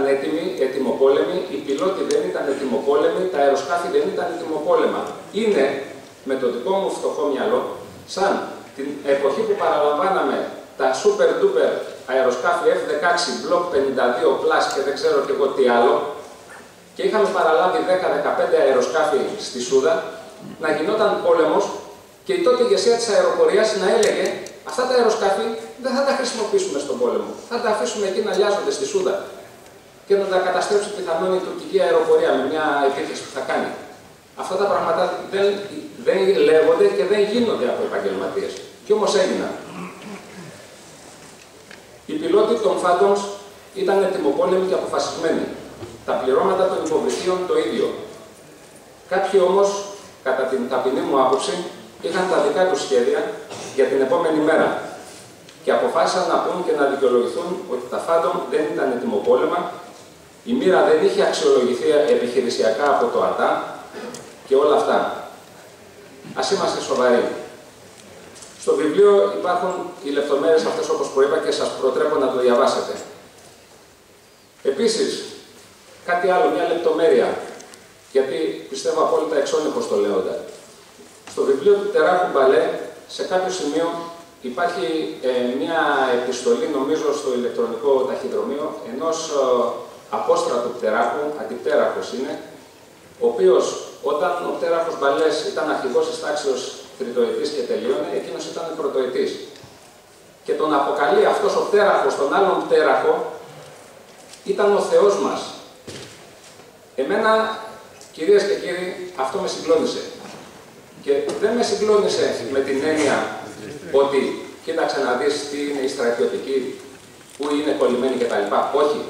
ετοιμοπόλεμη, οι πιλότοι δεν ήταν ετοιμοπόλεμοι, τα αεροσκάφη δεν ήταν ετοιμοπόλεμα. Είναι, με το δικό μου φτωχό μυαλό, σαν την εποχή που παραλαμβάναμε τα super duper αεροσκάφη F-16 Block 52 Plus και δεν ξέρω και εγώ τι άλλο, και είχαμε παραλάβει 10-15 αεροσκάφη στη Σούδα, να γινόταν πόλεμος και η τότε ηγεσία της αεροπορίας να έλεγε αυτά τα αεροσκάφη δεν θα τα χρησιμοποιήσουμε στον πόλεμο. Θα τα αφήσουμε εκεί να λιάζονται στη Σούδα και να τα καταστρέψει πιθανόν η τουρκική αεροπορία με μια επίθεση που θα κάνει. Αυτά τα πράγματα δεν λέγονται και δεν γίνονται από επαγγελματίες. Κι όμως έγιναν. Οι πιλότοι των Phantoms ήταν ετοιμοπόλεμοι και αποφασισμένοι. Τα πληρώματα των υποβρυχίων το ίδιο. Κάποιοι όμως, κατά την ταπεινή μου άποψη, είχαν τα δικά τους σχέδια για την επόμενη μέρα και αποφάσισαν να πούν και να δικαιολογηθούν ότι τα Phantom δεν ήταν ετοιμοπόλεμα, η μοίρα δεν είχε αξιολογηθεί επιχειρησιακά από το ΑΤΑ και όλα αυτά. Ας είμαστε σοβαροί. Στο βιβλίο υπάρχουν οι λεπτομέρειες αυτές, όπως προείπα, και σας προτρέπω να το διαβάσετε. Επίσης, κάτι άλλο, μια λεπτομέρεια, γιατί πιστεύω απόλυτα εξώνυχος το λέοντα. Στο βιβλίο του Πτεράχου Μπαλέ, σε κάποιο σημείο υπάρχει μια επιστολή, νομίζω, στο ηλεκτρονικό ταχυδρομείο, ενός απόστρατου Πτεράχου, αντιπτέραχος είναι, ο οποίος, όταν ο Πτέραχος Μπαλές ήταν αρχηγός της τάξεως τριτοετής και τελείωνε, εκείνος ήταν πρωτοετής. Και τον αποκαλεί αυτός ο Πτέραχος, τον άλλον Πτέραχο, ήταν ο Θεός μας. Εμένα, κυρίες και κύριοι, αυτό με συγκλώνησε. Και δεν με συγκλώνησε με την έννοια ότι κοίταξε να δεις τι είναι η στρατιωτική, πού είναι κολλημένη κτλ. Όχι.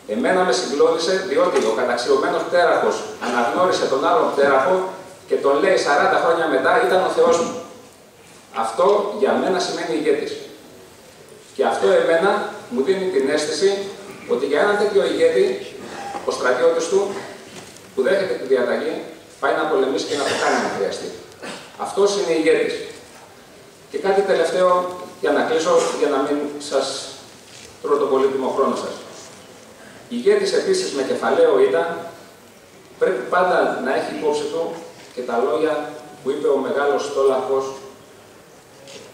Εμένα με συγκλώνησε διότι ο καταξιωμένος Πτέραχος αναγνώρισε τον άλλον Πτέραχο και τον λέει 40 χρόνια μετά ήταν ο Θεός μου. Αυτό για μένα σημαίνει ηγέτης. Και αυτό εμένα μου δίνει την αίσθηση ότι για έναν τέτοιο ηγέτη, ο στρατιώτης του που δέχεται τη διαταγή πάει να πολεμήσει και να το κάνει αν χρειαστεί. Αυτός είναι ηγέτης. Και κάτι τελευταίο για να κλείσω, για να μην σας τρώω το πολύτιμο χρόνο σας. Ηγέτης επίσης με κεφαλαίο ήταν, πρέπει πάντα να έχει υπόψη του και τα λόγια που είπε ο μεγάλος στόλαχος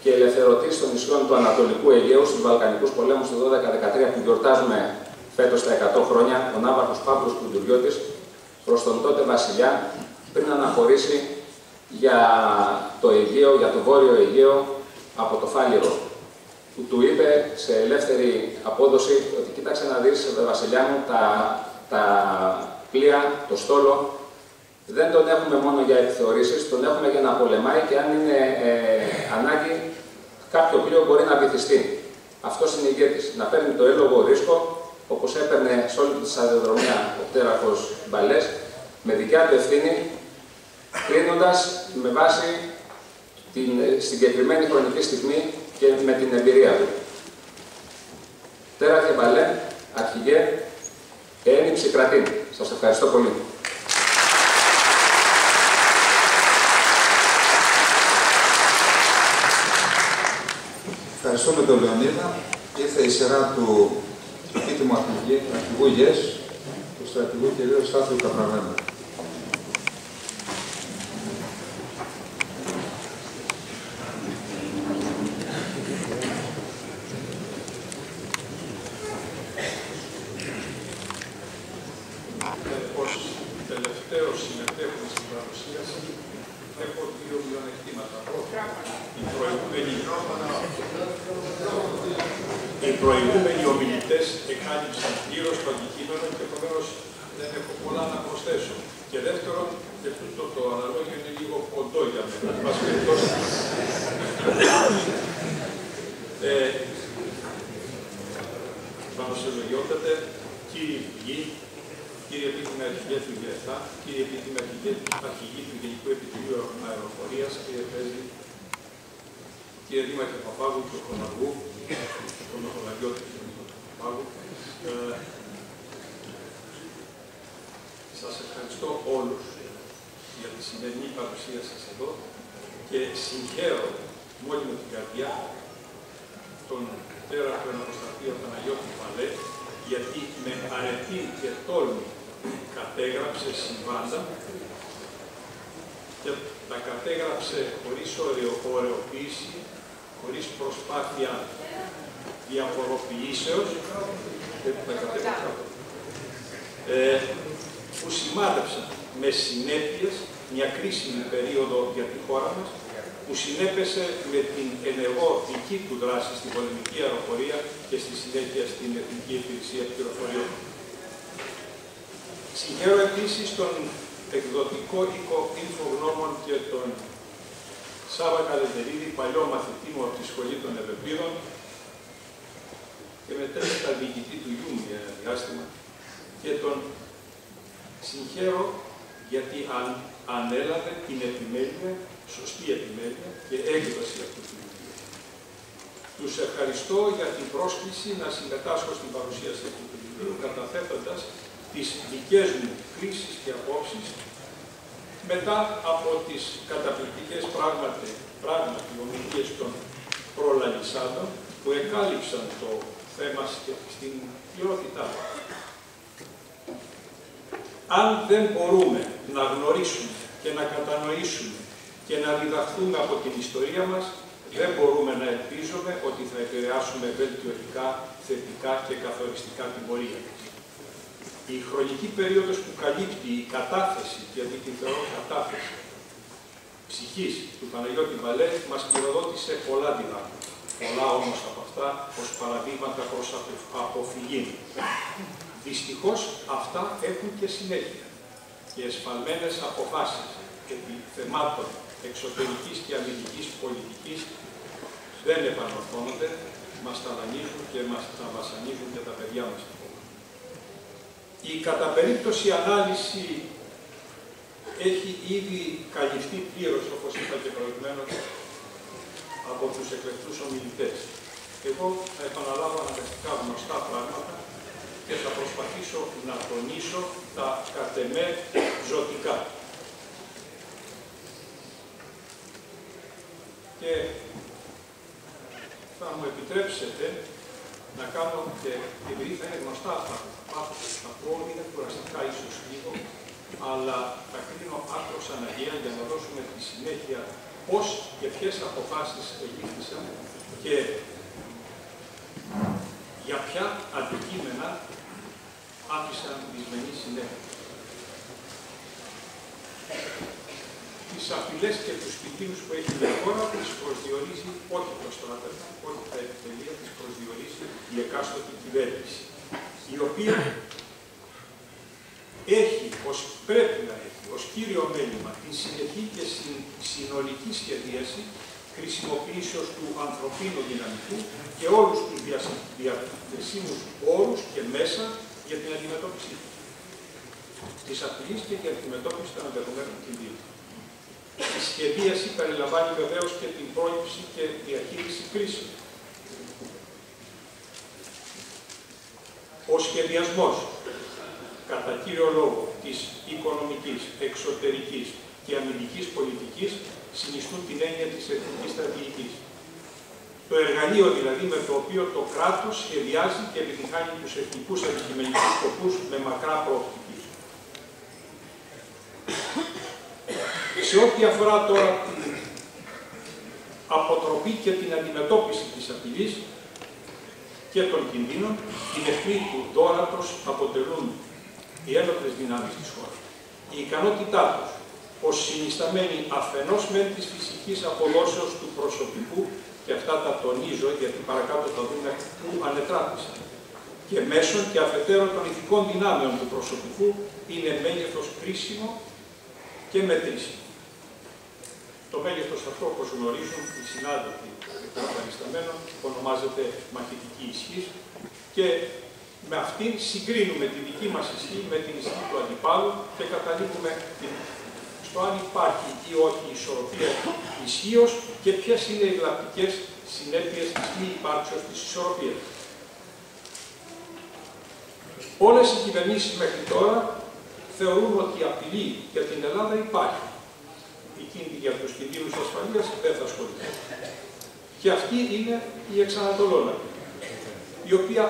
και ελευθερωτής των νησιών του Ανατολικού Αιγαίου στους Βαλκανικούς πολέμους του 12-13 που γιορτάζουμε φέτος τα 100 χρόνια, ο ναύαρχος Παύλος Κουντουριώτης προς τον τότε βασιλιά πριν αναχωρήσει για το Αιγαίο, για το Βόρειο Αιγαίο από το Φάληρο, που του είπε σε ελεύθερη απόδοση ότι κοίταξε να δεις, βασιλιά μου, τα πλοία, το στόλο, δεν τον έχουμε μόνο για επιθεωρήσεις, τον έχουμε για να πολεμάει και αν είναι ανάγκη, κάποιο πλοίο μπορεί να βυθιστεί. Αυτός είναι ηγέτης, να παίρνει το έλογο ρίσκο, όπως έπαιρνε σε όλη τη σταδιοδρομία ο Πτέραχος Μπαλές, με δικιά του ευθύνη, κρίνοντας με βάση την συγκεκριμένη χρονική στιγμή και με την εμπειρία του. Πτέραχε Μπαλέ, αρχηγέ, ένυψη κρατήν. Σας ευχαριστώ πολύ. Ευχαριστούμε τον Λεωνίδα. Ήρθε η σειρά του επίτιμου αρχηγού ΓΕΣ, του στρατηγού κ. Στάθιου Καπραβέλα. Ως τελευταίος συμμετέχον στην παρουσίαση, έχω δύο μειονεκτήματα. Οι προηγούμενοι ομιλητές εκάλυψαν πλήρως το αντικείμενο και επομένως δεν έχω πολλά να προσθέσω. Και δεύτερον, και τούτο το αναλόγιο είναι λίγο κοντό για μένα. Πανωσιολογιότατε, κύριοι Υπουργοί, κύριε Επίτιμη Αρχηγέ του ΓΕΘΑ, κύριε Επίτιμη Αρχηγή του Γενικού Επιτελείου Αεροπορίας, κύριε Πρέσβη, κύριε Δήμαρχε Παπάγου και Χωναργού, τον Χωναριώτη και τον Παπάγου. Σας ευχαριστώ όλους για τη σημερινή παρουσία σας εδώ και συγχαίρω με όλη μου την καρδιά τον Πτέραχο Εναποσταθείο Παναγιώτη Μπαλέ, γιατί με αρετή και τόλμη κατέγραψε συμβάντα και τα κατέγραψε χωρίς ωρεοποίηση, χωρίς προσπάθεια διαφοροποιήσεως, που σημάδεψαν με συνέπειες μια κρίσιμη περίοδο για τη χώρα μας, που συνέπεσε με την ενεργό δική του δράση στην πολεμική αεροπορία και στη συνέχεια στην Εθνική Υπηρεσία Πληροφοριών. Συγχαίρω επίσης τον εκδοτικό οίκο Ινφογνώμων και τον Σάβα Καλετερίδη, παλιό μαθητή μου από τη Σχολή των Ευεπίδων και μετέπειτα διοικητή του Ιούμ για ένα διάστημα, και τον συγχαίρω γιατί ανέλαβε την επιμέλεια, σωστή επιμέλεια και έκδοση αυτού του βιβλίου. Τους ευχαριστώ για την πρόσκληση να συμμετάσχω στην παρουσίαση αυτού του βιβλίου, καταθέτοντας τις δικές μου κρίσεις και απόψεις μετά από τις καταπληκτικές πράγματι ομιλίες των προλαλισσάντων που εκάλυψαν το θέμα στην πληρότητά του. Αν δεν μπορούμε να γνωρίσουμε και να κατανοήσουμε και να διδαχθούμε από την ιστορία μας, δεν μπορούμε να ελπίζουμε ότι θα επηρεάσουμε βελτιωτικά, θετικά και καθοριστικά την πορεία μας. Η χρονική περίοδος που καλύπτει η κατάθεση, γιατί την θεωρώ κατάθεση, ψυχής του Παναγιώτη Μπαλέ μας κληροδότησε πολλά διδάγματα. Πολλά όμως από αυτά ως παραδείγματα προς αποφυγή. Δυστυχώς αυτά έχουν και συνέχεια. Οι εσφαλμένες αποφάσεις επί θεμάτων εξωτερικής και αμυντικής πολιτικής δεν επανορθώνονται, μας ταλανίζουν και μας βασανίζουν και τα παιδιά μας. Η κατά περίπτωση ανάλυση έχει ήδη καλυφθεί πλήρως, όπως είπα και προηγουμένως, από τους εκλεκτούς ομιλητές. Εγώ θα επαναλάβω αναγκαστικά γνωστά πράγματα και θα προσπαθήσω να τονίσω τα κατ' εμέ ζωτικά. Και θα μου επιτρέψετε να κάνω και, επειδή θα είναι γνωστά αυτά που θα πω, είναι κουραστικά ίσως λίγο, αλλά θα κρίνω άκρως αναγκαία για να δώσουμε τη συνέχεια πώς και ποιες αποφάσεις ελήφθησαν και για ποια αντικείμενα άφησαν δυσμενή συνέχεια. Τις απειλές και τους κινδύνους που έχει η χώρα τις προσδιορίζει όχι το στράτευμα, όχι τα επιτελεία, τις προσδιορίζει η εκάστοτε κυβέρνηση, η οποία έχει, πρέπει να έχει, ως κύριο μέλημα την συνεχή και συνολική σχεδίαση χρησιμοποιήσεως του ανθρωπίνου δυναμικού και όλους τους διαθεσίμους όρους και μέσα για την αντιμετώπιση της απειλής και για την αντιμετώπιση των ενδεχομένων κινδύνων. Η σχεδίαση περιλαμβάνει βεβαίως και την πρόληψη και διαχείριση κρίσεων. Ο σχεδιασμός, κατά κύριο λόγο, της οικονομικής, εξωτερικής και αμυντικής πολιτικής συνιστούν την έννοια της εθνικής στρατηγικής. Το εργαλείο δηλαδή με το οποίο το κράτος σχεδιάζει και επιτυχάνει τους εθνικούς αντικειμενικούς σκοπούς με μακρά προοπτική. Σε ό,τι αφορά τώρα την αποτροπή και την αντιμετώπιση της απειλής και των κινδύνων, την αιχμή του δώρατος αποτελούν οι ένοπλες δυνάμεις της χώρας. Η ικανότητά τους, ως συνισταμένη αφενός μεν της φυσικής αποδόσεως του προσωπικού, και αυτά τα τονίζω γιατί παρακάτω θα δούμε που ανετράπησαν, και μέσων και αφετέρων των ηθικών δυνάμεων του προσωπικού, είναι μέγεθος κρίσιμο και μετρήσιμο. Το μέγεθος αυτό, όπως γνωρίζουν οι συνάδελφοι των παρισταμένων, ονομάζεται μαχητική ισχύς και με αυτήν συγκρίνουμε τη δική μας ισχύ με την ισχύ του αντιπάλου και καταλήγουμε στο αν υπάρχει ή όχι ισορροπία ισχύως και ποιες είναι οι βλαπτικές συνέπειες της μη υπάρξεως της ισορροπίας. Όλες οι κυβερνήσεις μέχρι τώρα θεωρούν ότι η απειλή για την Ελλάδα υπάρχει. Η κίνδυνη για τους κινδύνους ασφαλείας δεν θα ασχοληθεί. Και αυτή είναι η εξανατολώνα, η οποία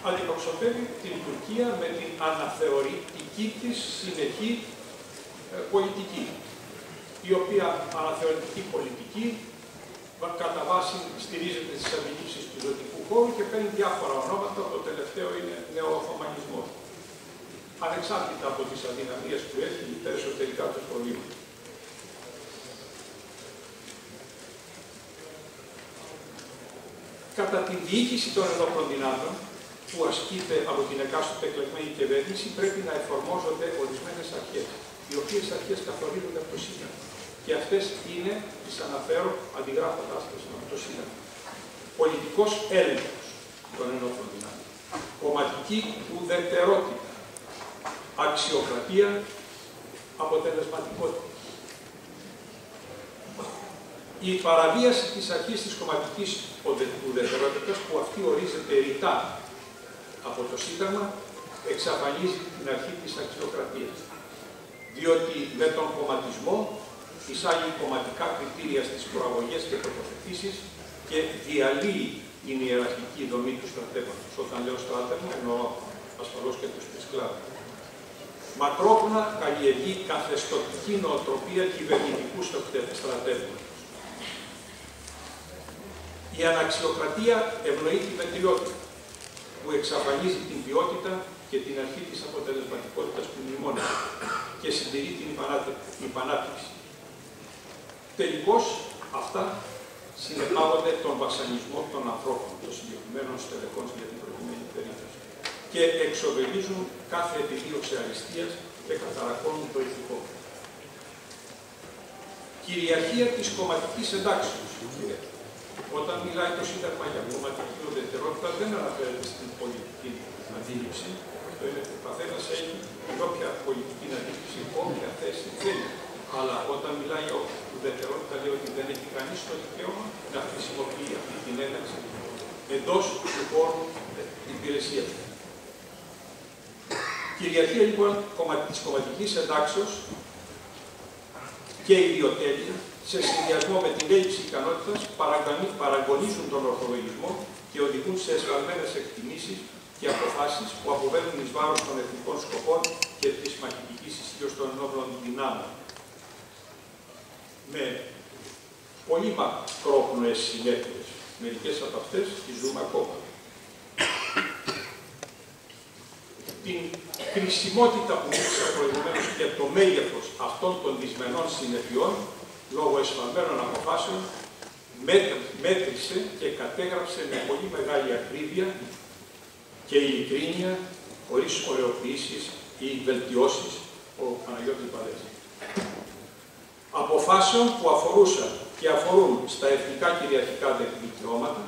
αντιπροσωπεύει την Τουρκία με την αναθεωρητική της συνεχή πολιτική, η οποία αναθεωρητική πολιτική κατά βάση στηρίζεται στις αντιλήψεις του ζωτικού χώρου και παίρνει διάφορα ονόματα, το τελευταίο είναι νεοοθωμανισμός, ανεξάρτητα από τις αδυναμίες που έχει ή τα εσωτερικά του προβλήματα. Κατά τη διοίκηση των ενόπλων δυνάμεων, που ασκείται από την εκάστοτε εκλεγμένη κυβέρνηση, πρέπει να εφαρμόζονται ορισμένες αρχές, οι οποίες αρχές καθορίζονται από το Σύνταγμα. Και αυτές είναι, τις αναφέρω αντιγράφοντας τις από το Σύνταγμα. Πολιτικός έλεγχος των ενόπλων δυνάμεων, κομματική ουδετερότητα, αξιοκρατία, αποτελεσματικότητα. Η παραβίαση της αρχής της κομματικής ουδετερότητας, που αυτή ορίζεται ρητά από το Σύνταγμα, εξαφανίζει την αρχή της αξιοκρατίας. Διότι με τον κομματισμό εισάγει κομματικά κριτήρια στις προαγωγές και τοποθετήσεις και διαλύει την ιεραρχική δομή του στρατεύματος. Όταν λέω στράτευμα, εννοώ ασφαλώς και τους της κλάδου. Μακρόπνοα καλλιεργεί καθεστωτική νοοτροπία κυβερνητικού στρατεύματος. Η αναξιοκρατία ευνοεί τη μετριότητα, που εξαφανίζει την ποιότητα και την αρχή της αποτελεσματικότητας που μνημόνευε και συντηρεί την υπανάπτυξη. Τελικώς, αυτά συνεπάγονται τον βασανισμό των ανθρώπων, των συγκεκριμένων στελεχών για την προηγούμενη περίπτωση, και εξοβελίζουν κάθε επιδίωξη αριστείας και καταρακώνουν το ηθικό. Κυριαρχία της κομματικής εντάξεως. Όταν μιλάει το Σύνταγμα για κομματική ουδετερότητα, δεν αναφέρεται στην πολιτική αντίληψη. Αυτό είναι ότι ο καθένας έχει όποια πολιτική αντίληψη, όποια θέση θέλει. Αλλά όταν μιλάει για ουδετερότητα, λέει ότι δεν έχει κανείς το δικαίωμα να χρησιμοποιεί αυτή την ένταξη εντός του χώρου υπηρεσίας. Κυριαρχία λοιπόν της κομματικής εντάξεως και ιδιοτέλεια, σε συνδυασμό με την έλλειψη ικανότητας, παραγωνίζουν τον ορθολογισμό και οδηγούν σε εσφαλμένες εκτιμήσεις και αποφάσεις που αποβαίνουν εις βάρος των εθνικών σκοπών και της μαχητικής ισχύως των ενόπλων δυνάμεων. Με πολύ μακρόπνοες συνέπειες. Μερικές από αυτές τις ζούμε ακόμα. Την κρισιμότητα που μίλησα προηγουμένως και το μέγεθος αυτών των δυσμενών συνεπειών, λόγω εσφαλμένων αποφάσεων, μέτρησε και κατέγραψε με πολύ μεγάλη ακρίβεια και ειλικρίνεια, χωρίς ωρεοποιήσεις ή βελτιώσεις, ο Παναγιώτης Μπαλές. Αποφάσεων που αφορούσαν και αφορούν στα εθνικά κυριαρχικά δικαιώματα,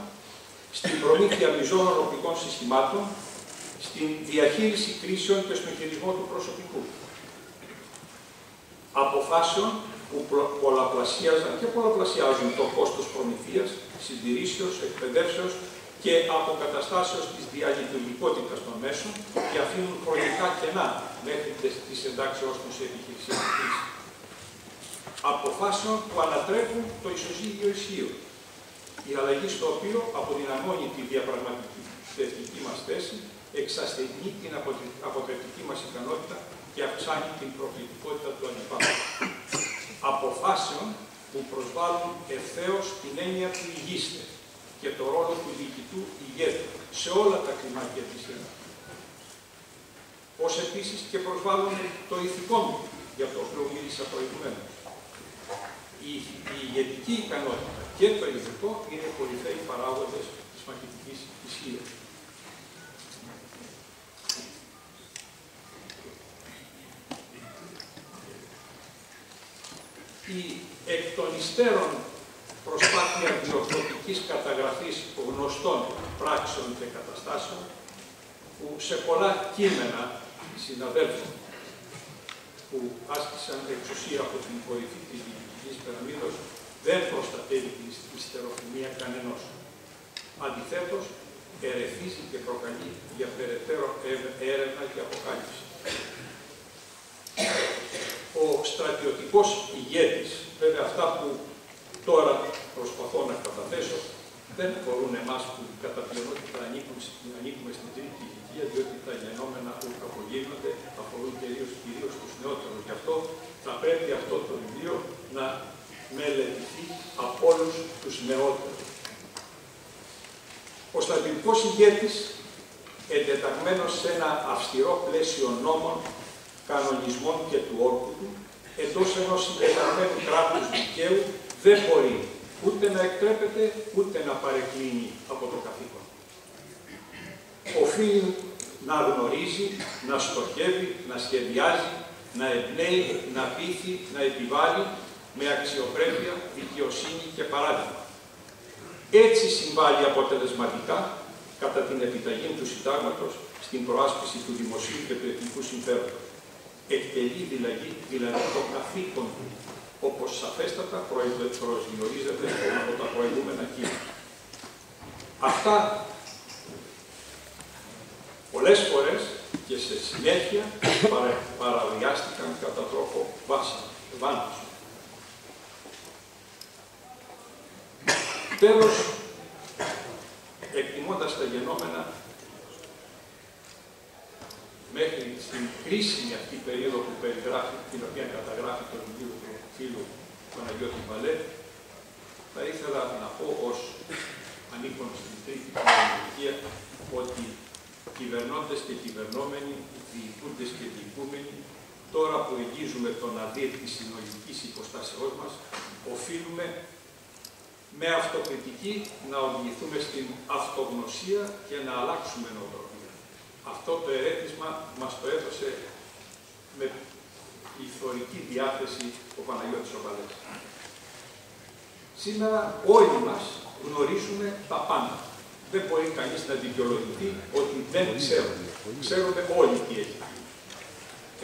στην προμήθεια μιζώνων οπτικών συστημάτων, στην διαχείριση κρίσεων και στον χειρισμό του προσωπικού. Αποφάσεων που πολλαπλασίαζαν και πολλαπλασιάζουν το κόστος προμηθείας, συντηρήσεως, εκπαιδεύσεως και αποκαταστάσεως της διαλειτουργικότητας των μέσων και αφήνουν χρονικά κενά μέχρι τις εντάξεως τους σε επιχειρησιακή κρίση. Αποφάσεων που ανατρέπουν το ισοζύγιο ισχύω, η αλλαγή στο οποίο αποδυναμώνει τη διαπραγματευτική μας θέση, εξασθενεί την αποτρεπτική μας ικανότητα και αυξάνει την προκλητικότητα του αντιπάλου. Αποφάσεων που προσβάλλουν ευθέως την έννοια του ηγίστε και το ρόλο του διοικητού ηγέτη σε όλα τα κλιμάκια της Ελλάδας. Ως επίσης και προσβάλλουν το ηθικό μου, για το οποίο μίλησα προηγουμένως. Η ηγετική ικανότητα και το ηθικό είναι κορυφαίοι παράγοντες της μαχητικής ισχύως. Η εκ των υστέρων προσπάθεια διορθωτικής καταγραφής γνωστών πράξεων και καταστάσεων, που σε πολλά κείμενα συναδέλφων που άσκησαν εξουσία από την κορυφή της διοικητικής πυραμίδος, δεν προστατεύει την υστεροφημία κανενός. Αντιθέτως, ερεθίζει και προκαλεί για περαιτέρω έρευνα και αποκάλυψη. Ο στρατιωτικός ηγέτης, βέβαια αυτά που τώρα προσπαθώ να καταθέσω, δεν αφορούν εμάς που κατά πλειονότητα ανήκουμε στην τρίτη ηλικία, διότι τα γεννόμενα που απογίνονται αφορούν κυρίως τους νεότερους. Γι' αυτό θα πρέπει αυτό το βιβλίο να μελετηθεί από όλους τους νεότερους. Ο στρατιωτικός ηγέτης, εντεταγμένος σε ένα αυστηρό πλαίσιο νόμων, κανονισμών και του όρκου του, εντός ενός συντεταγμένου κράτους δικαίου, δεν μπορεί ούτε να εκτρέπεται, ούτε να παρεκκλίνει από το καθήκον. Οφείλει να γνωρίζει, να στοχεύει, να σχεδιάζει, να εμπνέει, να πείθει, να επιβάλλει με αξιοπρέπεια, δικαιοσύνη και παράδειγμα. Έτσι συμβάλλει αποτελεσματικά, κατά την επιταγή του Συντάγματος, στην προάσπιση του δημοσίου και του εθνικού συμφέροντος. Εκτελεί δηλαδή το καθήκον του, όπως σαφέστατα προσδιορίζεται από τα προηγούμενα κείμενα. Αυτά πολλές φορές και σε συνέχεια παραβιάστηκαν κατά τρόπο βάναυσο. Τέλος, εκτιμώντας τα γενόμενα, μέχρι στην κρίσιμη αυτή περίοδο που περιγράφει, την οποία καταγράφει το βιβλίο του φίλου Παναγιώτη Μπαλέ, θα ήθελα να πω ως ανήκον στην τρίτη κοινωνία ότι κυβερνώντες και κυβερνόμενοι, διοικούντες και διοικούμενοι, τώρα που εγγίζουμε τον αδύρ της συνολικής υποστάσεώς μας, οφείλουμε με αυτοκριτική να οδηγηθούμε στην αυτογνωσία και να αλλάξουμε νοοτροπία. Αυτό το ερέθισμα μας το έδωσε με πληθωρική διάθεση ο Παναγιώτης ο Μπαλές. Σήμερα όλοι μας γνωρίζουμε τα πάντα. Δεν μπορεί κανείς να δικαιολογηθεί ότι δεν ξέρουμε. Ξέρουμε όλοι τι έχει.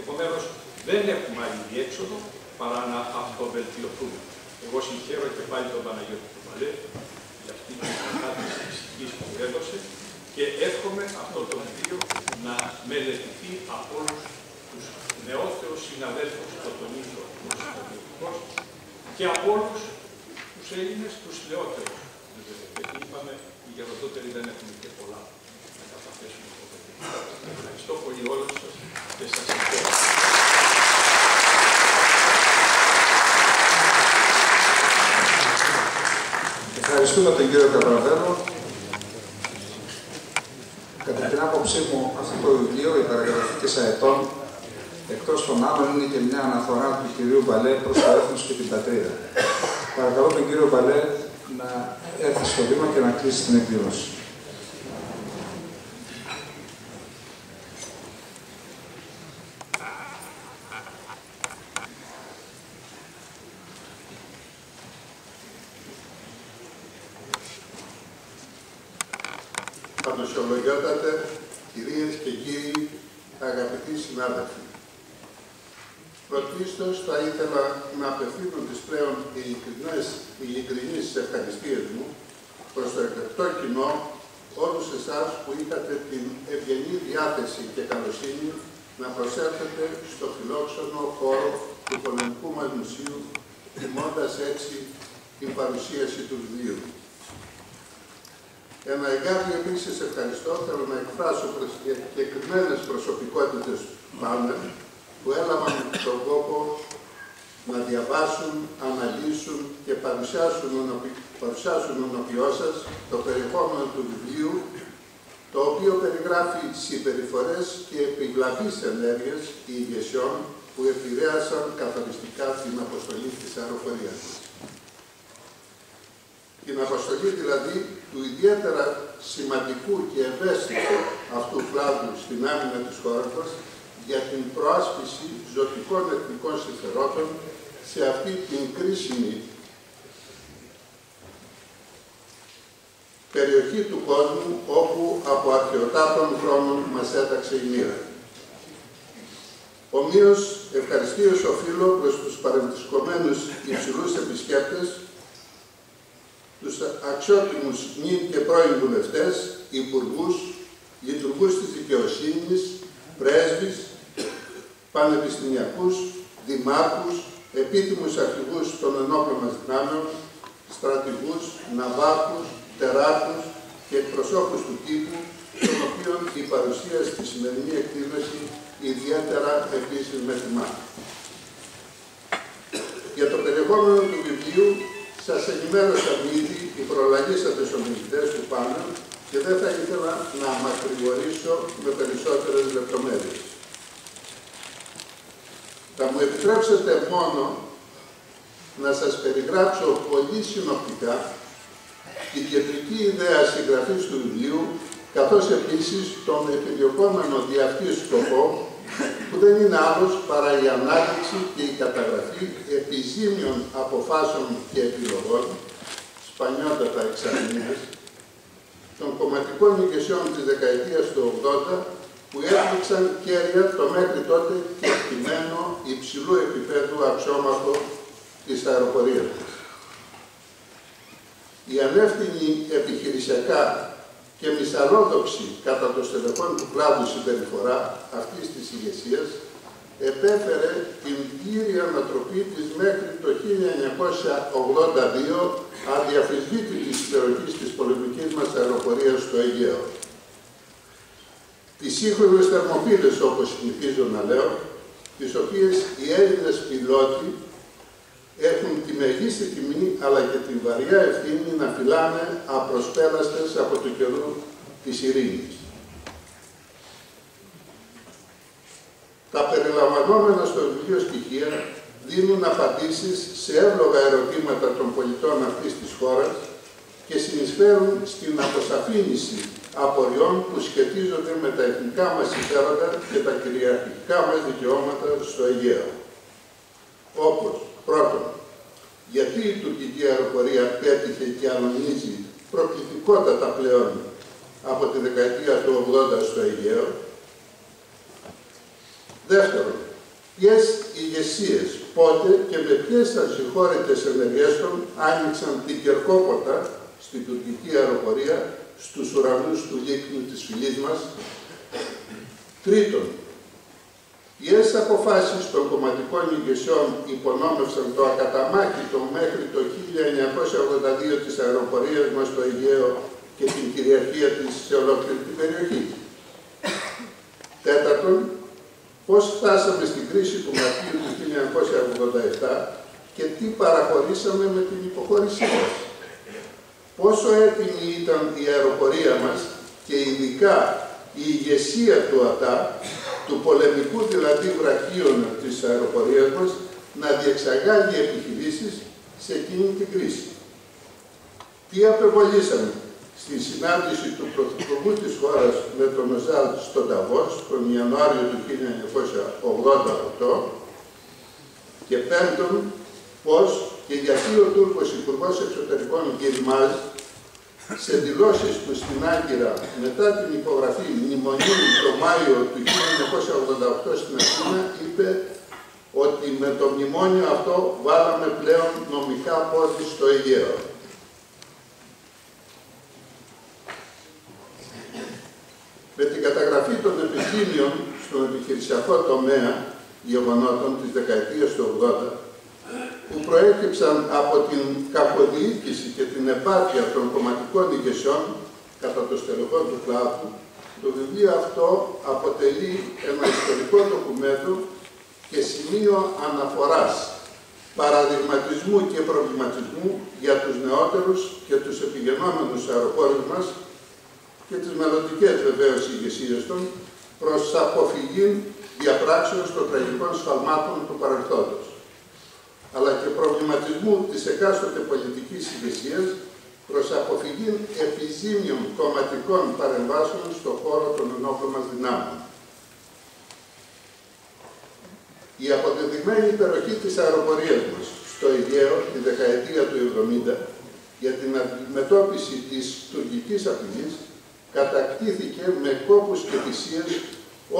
Επομένως, δεν έχουμε άλλη διέξοδο παρά να αυτοβελτιωθούμε. Εγώ συγχαίρω και πάλι τον Παναγιώτη του Μπαλέ για αυτή την κατάσταση της ψυχής που έδωσε και εύχομαι αυτό το βιβλίο να μελετηθεί από όλους τους νεότερους συναδέλφους, το τονίζω ως και από όλους τους Έλληνες, τους νεότερους. Γιατί είπαμε, οι γεροντότεροι δεν έχουν και πολλά να καταθέσουν από το παιδί. Ευχαριστώ πολύ όλους σας και σας ευχαριστώ. Ευχαριστούμε τον κύριο Καπραβέλο. Κατά την άποψή μου, αυτό το βιβλίο, η παραγραφή της ΑΕΤΟΝ, εκτός των άλλων, είναι και μια αναφορά του κυρίου Μπαλέ προς το έθνος και την πατρίδα. Παρακαλώ τον κύριο Μπαλέ να έρθει στο βήμα και να κλείσει την εκδήλωση. Παντοσιολογιότατε, κυρίες και κύριοι, αγαπητοί συνάδελφοι. Πρωτίστως θα ήθελα να απευθύνω τις πλέον ειλικρινείς ευχαριστίες μου προς το εκλεκτό κοινό, όλους εσάς που είχατε την ευγενή διάθεση και καλοσύνη να προσέλθετε στο φιλόξενο χώρο του Πολεμικού μας Μουσείου, τιμώντας έτσι την παρουσίαση του βιβλίου. Ένα εγκάρδιο επίσης ευχαριστώ θέλω να εκφράσω προς συγκεκριμένες προσωπικότητες πάνελ που έλαβαν τον κόπο να διαβάσουν, αναλύσουν και παρουσιάσουν ενώπιό σας το περιεχόμενο του βιβλίου, το οποίο περιγράφει συμπεριφορές και επιβλαβείς ενέργειες ηγεσιών που επηρέασαν καθοριστικά την αποστολή της αεροπορίας μας. Την αποστολή δηλαδή του ιδιαίτερα σημαντικού και ευαίσθητου αυτού κλάδου στην άμυνα της χώρας μας για την προάσπιση ζωτικών εθνικών συμφερόντων σε αυτή την κρίσιμη περιοχή του κόσμου όπου από αρχαιοτάτων χρόνων μας έταξε η μοίρα. Ομοίως, ευχαριστίως οφείλω προς τους παρευρισκομένους υψηλούς επισκέπτες, τους αξιότιμους νυν και πρώην βουλευτές, υπουργούς, λειτουργούς της δικαιοσύνης, πρέσβεις, πανεπιστημιακούς, δημάρχους, επίτιμους αρχηγούς των ενόπλων μας δυνάμεων, στρατηγούς, ναυάρχους, τεράτους και εκπροσώπους του τύπου, των οποίων η παρουσία στη σημερινή εκδήλωση ιδιαίτερα επίσης με τιμά. Για το περιεχόμενο του βιβλίου σας ενημέρωσαν ήδη οι προλαγήσαντες ομιλητές του πάνελ και δεν θα ήθελα να μακρηγορήσω με περισσότερες λεπτομέρειες. Θα μου επιτρέψετε μόνο να σας περιγράψω πολύ συνοπτικά την κεντρική ιδέα συγγραφής του βιβλίου, καθώς επίσης τον επιδιωκόμενο δι' αυτής σκοπό, που δεν είναι άλλος παρά η ανάδειξη και η καταγραφή επιζήμιων αποφάσεων και επιλογών, σπανιότατα εξαμηνίες, των κομματικών ηγεσιών της δεκαετίας του 80, που έπληξαν κέρια το μέχρι τότε κεκτημένο υψηλού επίπεδου αξιώματο της αεροπορίας μας. Η ανεύθυνη επιχειρησιακά και μυσαλόδοξη κατά το στελεχών του κλάδου συμπεριφορά αυτής της ηγεσίας επέφερε την κύρια ανατροπή της μέχρι το 1982 αδιαφυσβήτητης υπεροχής της πολεμικής μας αεροπορίας στο Αιγαίο. τις σύγχρονες θερμοφύλες, όπως συνηθίζω να λέω, τις οποίες οι Έλληνες πιλότοι έχουν τη μεγίστη τιμή αλλά και την βαριά ευθύνη να φυλάνε απροσπέραστες από το καιρό της ειρήνης. Τα περιλαμβανόμενα στο βιβλίο στοιχεία δίνουν απαντήσεις σε εύλογα ερωτήματα των πολιτών αυτής της χώρας και συνεισφέρουν στην αποσαφήνιση απορριών που σχετίζονται με τα εθνικά μας συμφέροντα και τα κυριαρχικά μας δικαιώματα στο Αιγαίο. Όπως, πρώτον, γιατί η τουρκική αεροπορία πέτυχε και αλωνίζει προκλητικότατα πλέον από τη δεκαετία του 80 στο Αιγαίο. Δεύτερον, ποιες ηγεσίες, πότε και με ποιες ασυγχώρητες ενεργές των άνοιξαν την κερκόπορτα στην τουρκική αεροπορία στους ουρανούς του λίκνου της φυλής μας. Τρίτον, ποιες αποφάσεις των κομματικών ηγεσιών υπονόμευσαν το ακαταμάχητο μέχρι το 1982 της αεροπορίας μας στο Αιγαίο και την κυριαρχία της σε ολόκληρη την περιοχή. Τέταρτον, πώς φτάσαμε στην κρίση του Μαρτίου του 1987 και τι παραχωρήσαμε με την υποχώρησή μας. Πόσο έτοιμη ήταν η αεροπορία μας και ειδικά η ηγεσία του ΑΤΑ, του πολεμικού δηλαδή βραχίωνα της αεροπορίας μας, να διεξαγάγει επιχειρήσεις σε εκείνη την κρίση. Τι απεβολήσαμε στη συνάντηση του Πρωθυπουργού της χώρας με τον ΟΖΑΛ στο Νταβός τον Ιανουάριο του 1988 και πέμπτον, πώς και γιατί ο Τούρκος Υπουργός Εξωτερικών Γκυρμάζ σε δηλώσεις του στην Άγκυρα μετά την υπογραφή μνημονίου το Μάιο του 1988 στην Αθήνα είπε ότι με το μνημόνιο αυτό βάλαμε πλέον νομικά πόδι στο Αιγαίο. Με την καταγραφή των επιχείρηματων στον επιχειρησιακό τομέα γεγονότων της δεκαετίας του 80, που προέκυψαν από την κακοδιοίκηση και την επάρκεια των κομματικών ηγεσιών κατά το στερεό του κλάδου, το βιβλίο αυτό αποτελεί ένα ιστορικό ντοκουμέντο και σημείο αναφοράς, παραδειγματισμού και προβληματισμού για τους νεότερους και τους επιγενόμενους αεροπόρους μας και τις μελλοντικές βεβαίως ηγεσίες των προς αποφυγή διαπράξεως των τραγικών σφαλμάτων του παρελθόντος, αλλά και προβληματισμού της εκάστοτε πολιτικής ηγεσίας προς αποφυγή επιζήμιων κομματικών παρεμβάσεων στον χώρο των ενόπλων μας δυνάμεων. Η αποδεδειγμένη υπεροχή της αεροπορίας μας στο Αιγαίο τη δεκαετία του 70 για την αντιμετώπιση της τουρκικής απειλής κατακτήθηκε με κόπους και θυσίες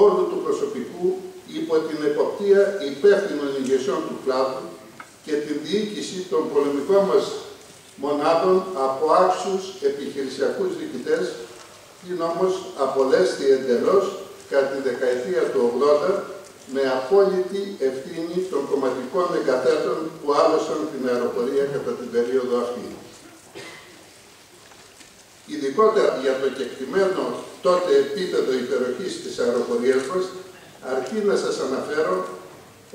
όλου του προσωπικού υπό την εποπτεία υπεύθυνων ηγεσιών του κλάδου και την διοίκηση των πολεμικών μας μονάδων από άξιους επιχειρησιακούς διοικητές, είναι όμως απολέστη εντελώς κατά τη δεκαετία του 80 με απόλυτη ευθύνη των κομματικών εγκαθέτων που άλωσαν την αεροπορία κατά την περίοδο αυτή. Ειδικότερα για το κεκτημένο τότε επίπεδο υπεροχής της αεροπορίας μας, αρκεί να σας αναφέρω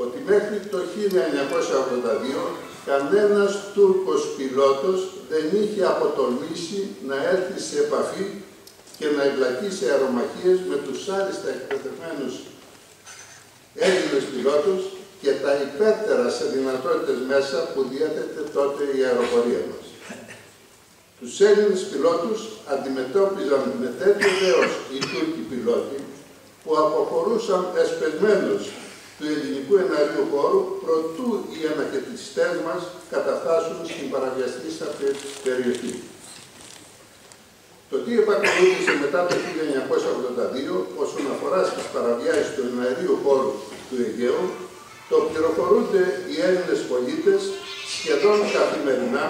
ότι μέχρι το 1982 κανένας Τούρκος πιλότος δεν είχε αποτολμήσει να έρθει σε επαφή και να εμπλακεί σε αερομαχίες με τους άριστα εκπαιδευμένους Έλληνες πιλότους και τα υπέρτερα σε δυνατότητες μέσα που διέθετε τότε η αεροπορία μας. Τους Έλληνες πιλότους αντιμετώπιζαν με τέτοιο δέος οι Τούρκοι πιλότοι που αποχωρούσαν εσπεσμένους του ελληνικού εναερίου χώρου προτού οι ανακαιτιστές μας καταφτάσουν στην παραβιαστή αυτή περιοχή. Το τι επακολούθησε μετά το 1982 όσον αφορά στις παραβιάσεις του εναερίου χώρου του Αιγαίου, το πληροφορούνται οι Έλληνες πολίτες σχεδόν καθημερινά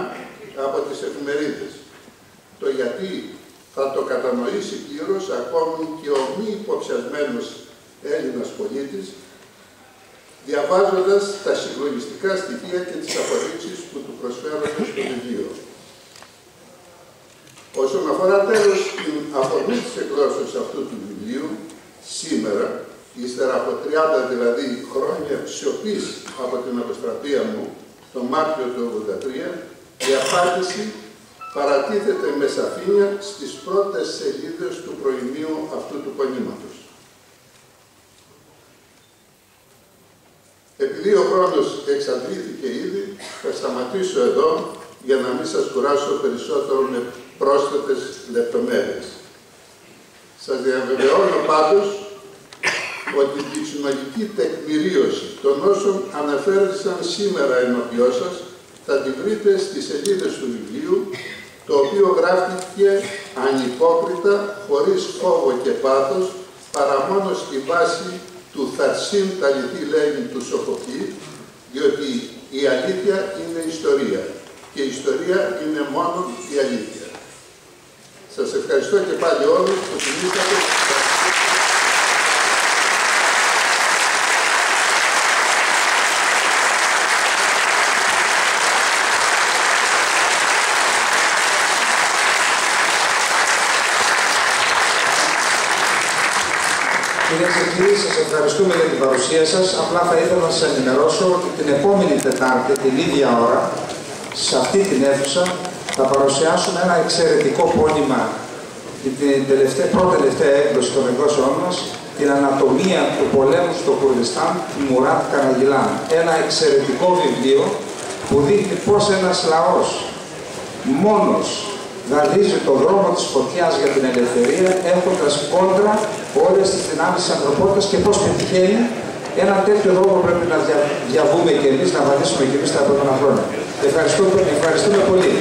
από τις εφημερίδες. Το γιατί θα το κατανοήσει πλήρως ακόμη και ο μη υποψιασμένος Έλληνας πολίτης, διαβάζοντας τα συγκλονιστικά στοιχεία και τις αποδείξεις που του προσφέρονται στο βιβλίο. Όσον αφορά τέλος την αφορμή της εκδόσεως αυτού του βιβλίου, σήμερα, ύστερα από 30 δηλαδή χρόνια σιωπής από την αποστραπία μου, τον Μάρτιο του 1983, η απάντηση παρατίθεται με σαφήνεια στις πρώτες σελίδες του προημίου αυτού του πονήματος. Επειδή ο χρόνος εξαντλήθηκε ήδη, θα σταματήσω εδώ για να μην σας κουράσω περισσότερο με πρόσθετες λεπτομέρειες. Σας διαβεβαιώνω πάντως ότι τη συνολική τεκμηρίωση των όσων αναφέρθησαν σήμερα ενώπιό σας θα τη βρείτε στις σελίδες του βιβλίου, το οποίο γράφτηκε ανυπόκριτα, χωρίς φόβο και πάθος, παρά μόνο στη βάση του «Θαρσίν ταλιθή λέγει του Σοφοκλή», διότι η αλήθεια είναι ιστορία και η ιστορία είναι μόνο η αλήθεια. Σας ευχαριστώ και πάλι όλους που τιμήσατε. Κυρίες και κύριοι, σας ευχαριστούμε για την παρουσία σας. Απλά θα ήθελα να σας ενημερώσω ότι την επόμενη Τετάρτη, την ίδια ώρα, σε αυτή την αίθουσα, θα παρουσιάσουμε ένα εξαιρετικό πόνημα για την πρώτη-τελευταία έκδοση των εκδόσεών μας, την Ανατομία του πολέμου στο Κουρδιστάν, του Μουράτ Καραγιλάν. Ένα εξαιρετικό βιβλίο που δείχνει πώς ένας λαός μόνος γαλίζει τον δρόμο της φωτιάς για την ελευθερία, έχοντας κόντρα όλες τις δυνάμεις της ανθρωπότητας και πώς πετυχαίνει. Ένα τέτοιο δρόμο πρέπει να διαβούμε και εμείς, να βαδίσουμε και εμείς τα επόμενα χρόνια. Ευχαριστούμε πολύ.